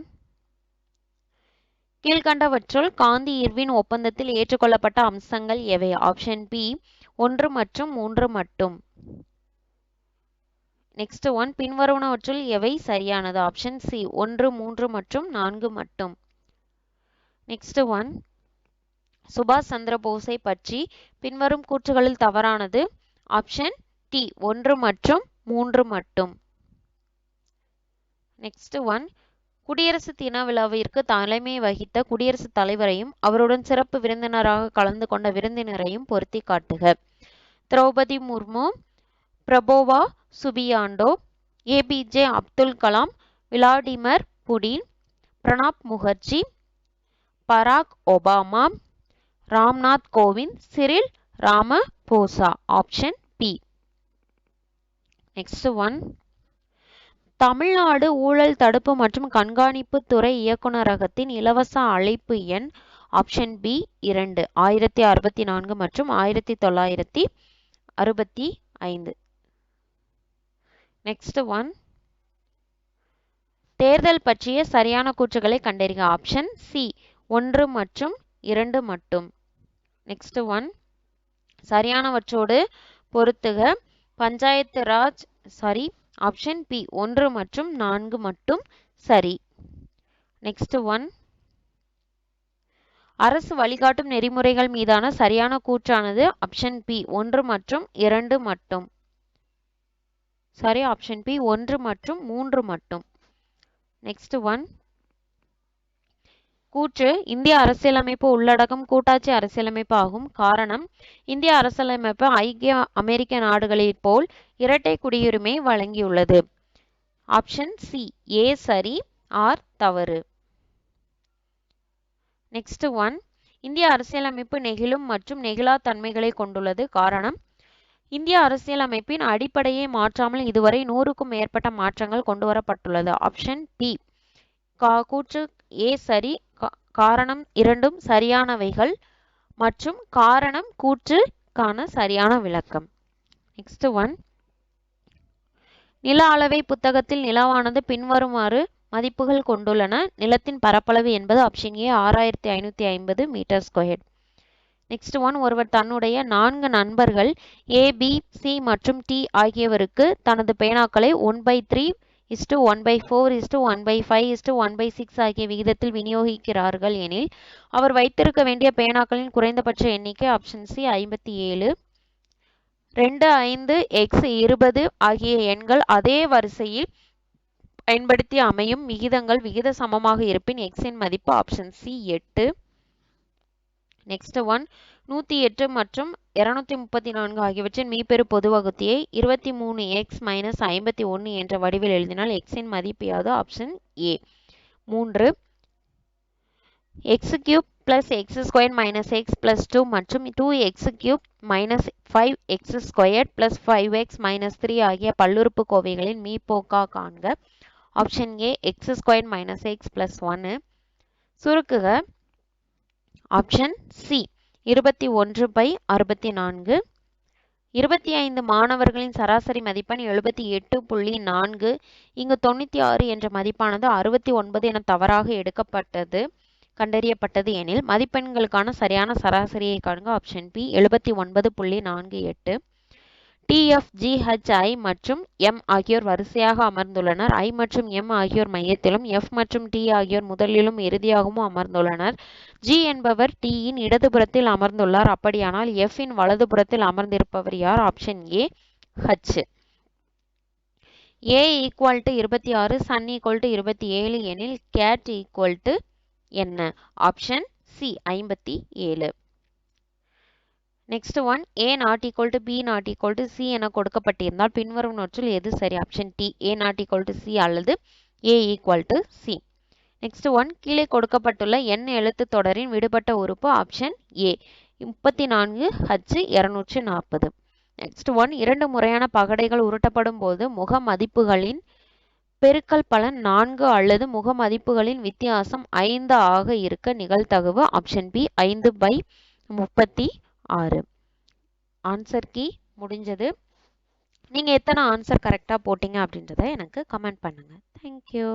கீழ்கண்டவற்றுள் காந்தி இர்வின் ஒப்பந்தத்தில் ஏற்றுக்கொள்ளப்பட்ட அம்சங்கள் எவை? ஆப்ஷன் பி 1 மற்றும் 3 மட்டும். நெக்ஸ்ட் ஒன், பின்வருவனவற்றுள் எவை சரியானது? ஆப்ஷன் சி 1, 3 மற்றும் 4 மட்டும். நெக்ஸ்ட் ஒன், சுபாஷ் சந்திர போஸை பற்றி பின்வரும் கூற்றுகளில் தவறானது? ஆப்ஷன் டி 1 மற்றும் 3 மட்டும். நெக்ஸ்ட் ஒன், குடியரசு தின விழாவிற்கு தலைமை வகித்த குடியரசுத் தலைவரையும் அவருடன் சிறப்பு விருந்தினராக கலந்து கொண்ட விருந்தினரையும் பொருத்தி காட்டுக. Droupadi Murmu, Prabowo Subianto, A P J Abdul Kalam, Vladimir Putin, Pranab Mukherjee, Barack Obama, Ram Nath Kovind, Cyril Ramaphosa. Option B. Next one, Tamil Nadu ஊழல் தடுப்பு மற்றும் கண்காணிப்பு துறை இயக்குநரகத்தின் இலவச அழைப்பு எண்? ஆப்ஷன் பி 2, 1064 மற்றும் 1965. நெக்ஸ்ட் ஒன், தேர்தல் பற்றிய சரியான கூற்றுகளை கண்டறிக. ஆப்ஷன் சி 1 மற்றும் 2 மட்டும். நெக்ஸ்ட் ஒன், சரியானவற்றோடு பொருத்துக. பஞ்சாயத்து ராஜ் சரி. ஆப்ஷன் பி 1 மற்றும் 4 மட்டும் சரி. நெக்ஸ்ட் ஒன், அரசு வழிகாட்டும் நெறிமுறைகள் மீதான சரியான கூற்றானது? ஆப்ஷன் பி 1 மற்றும் 2 மட்டும் சரி. ஆப்ஷன் பி 1 மற்றும் 3 மட்டும். நெக்ஸ்ட் ஒன், கூற்று இந்திய அரசியலமைப்பு உள்ளடக்கம் கூட்டாட்சி அரசியலமைப்பு ஆகும். காரணம், இந்திய அரசியலமைப்பு ஐக்கிய அமெரிக்க நாடுகளைப் போல் இரட்டை குடியுரிமை வழங்கியுள்ளது. ஆப்ஷன் சி ஏ சரி, ஆர் தவறு. நெக்ஸ்ட் ஒன், இந்திய அரசியலமைப்பு நெகிழும் மற்றும் நெகிழா தன்மைகளை கொண்டுள்ளது. காரணம், இந்திய அரசியலமைப்பின் அடிப்படையை மாற்றாமல் இதுவரை 100க்கும் மேற்பட்ட மாற்றங்கள் கொண்டுவரப்பட்டுள்ளது. Option B. கூற்று ஏ சரி, காரணம் இரண்டும் சரியானவைகள் மற்றும் காரணம் கூற்றுக்கான சரியான விளக்கம். நெக்ஸ்ட் ஒன், நில அளவை புத்தகத்தில் நிலவானது பின்வருமாறு மதிப்புகள் கொண்டுள்ளன. நிலத்தின் பரப்பளவு என்பது option A 6550 metre square. Next one, ஒருவர் தன்னுடைய 4 நண்பர்கள் ஏ, பி, சி மற்றும் டி ஆகியவருக்கு தனது பேனாக்களை 1/3:1/4:1/5:1/6 ஆகிய விகிதத்தில் விநியோகிக்கிறார்கள் எனில் அவர் வைத்திருக்க வேண்டிய பேனாக்களின் குறைந்தபட்ச எண்ணிக்கை? Option C 57. 2, 5, x 20 ஆகிய எண்கள் அதே வரிசையில் பயன்படுத்தி அமையும் விகிதங்கள் விகித சமமாக இருப்பின் எக்ஸின் மதிப்பு? Option C 8. நெக்ஸ்ட் ஒன், 108 மற்றும் 234 ஆகியவற்றின் மீப்பெரு பொது வகுத்தியை 23x - 51 என்ற வடிவில் எழுதினால் எக்ஸின் மதிப்பு யாது? Option A 3. x³ + x² - x + 2 மற்றும் 2x³ - 5x² + 5x - 3 ஆகிய பல்லுறுப்புக்கோவைகளின் மீப்போக்கா காண்க. Option A x² - x + 1. சுருக்குக. Option C 21/64. 25 மாணவர்களின் சராசரி மதிப்பெண் 78.4. இங்கு 96 என்ற மதிப்பானது 69 என தவறாக கண்டறியப்பட்டது எனில் மதிப்பெண்களுக்கான சரியான சராசரியை காண்க. Option B 79.48. TFGHI மற்றும் M ஆகியோர் வரிசையாக அமர்ந்துள்ளனர். I மற்றும் M ஆகியோர் மையத்திலும் F மற்றும் T ஆகியோர் முதலிலும் இறுதியாகவும் அமர்ந்துள்ளனர். G என்பவர் T இன் இடதுபுறத்தில் அமர்ந்துள்ளார். அப்படியானால் F இன் வலதுபுறத்தில் அமர்ந்திருப்பவர் யார்? Option A H. A = 26, Sun = 27 எனில் Cat = என்ன? Option C 57. Next one, A ≠ B ≠ C என கொடுக்கப்பட்டிருந்தால் பின்வருவனவற்றுள் எது சரி? ஆப்ஷன் டி A ≠ C அல்லது A = C. நெக்ஸ்ட் ஒன், கீழே கொடுக்கப்பட்டுள்ள எண் எழுத்து தொடரின் விடுபட்ட உறுப்பு option A 34H240. Next one, இரண்டு முறையான பகடைகள் உருட்டப்படும் போது முக மதிப்புகளின் பெருக்கல் பலன் 4 அல்லது முக மதிப்புகளின் வித்தியாசம் 5 ஆக இருக்க நிகழ்தகவு ஆப்ஷன் பி 5/36. ஆன்சர் கீ முடிஞ்சது. நீங்கள் எத்தனை ஆன்சர் கரெக்டாக போட்டீங்க அப்படின்றத எனக்கு கமெண்ட் பண்ணுங்கள். தேங்க்யூ.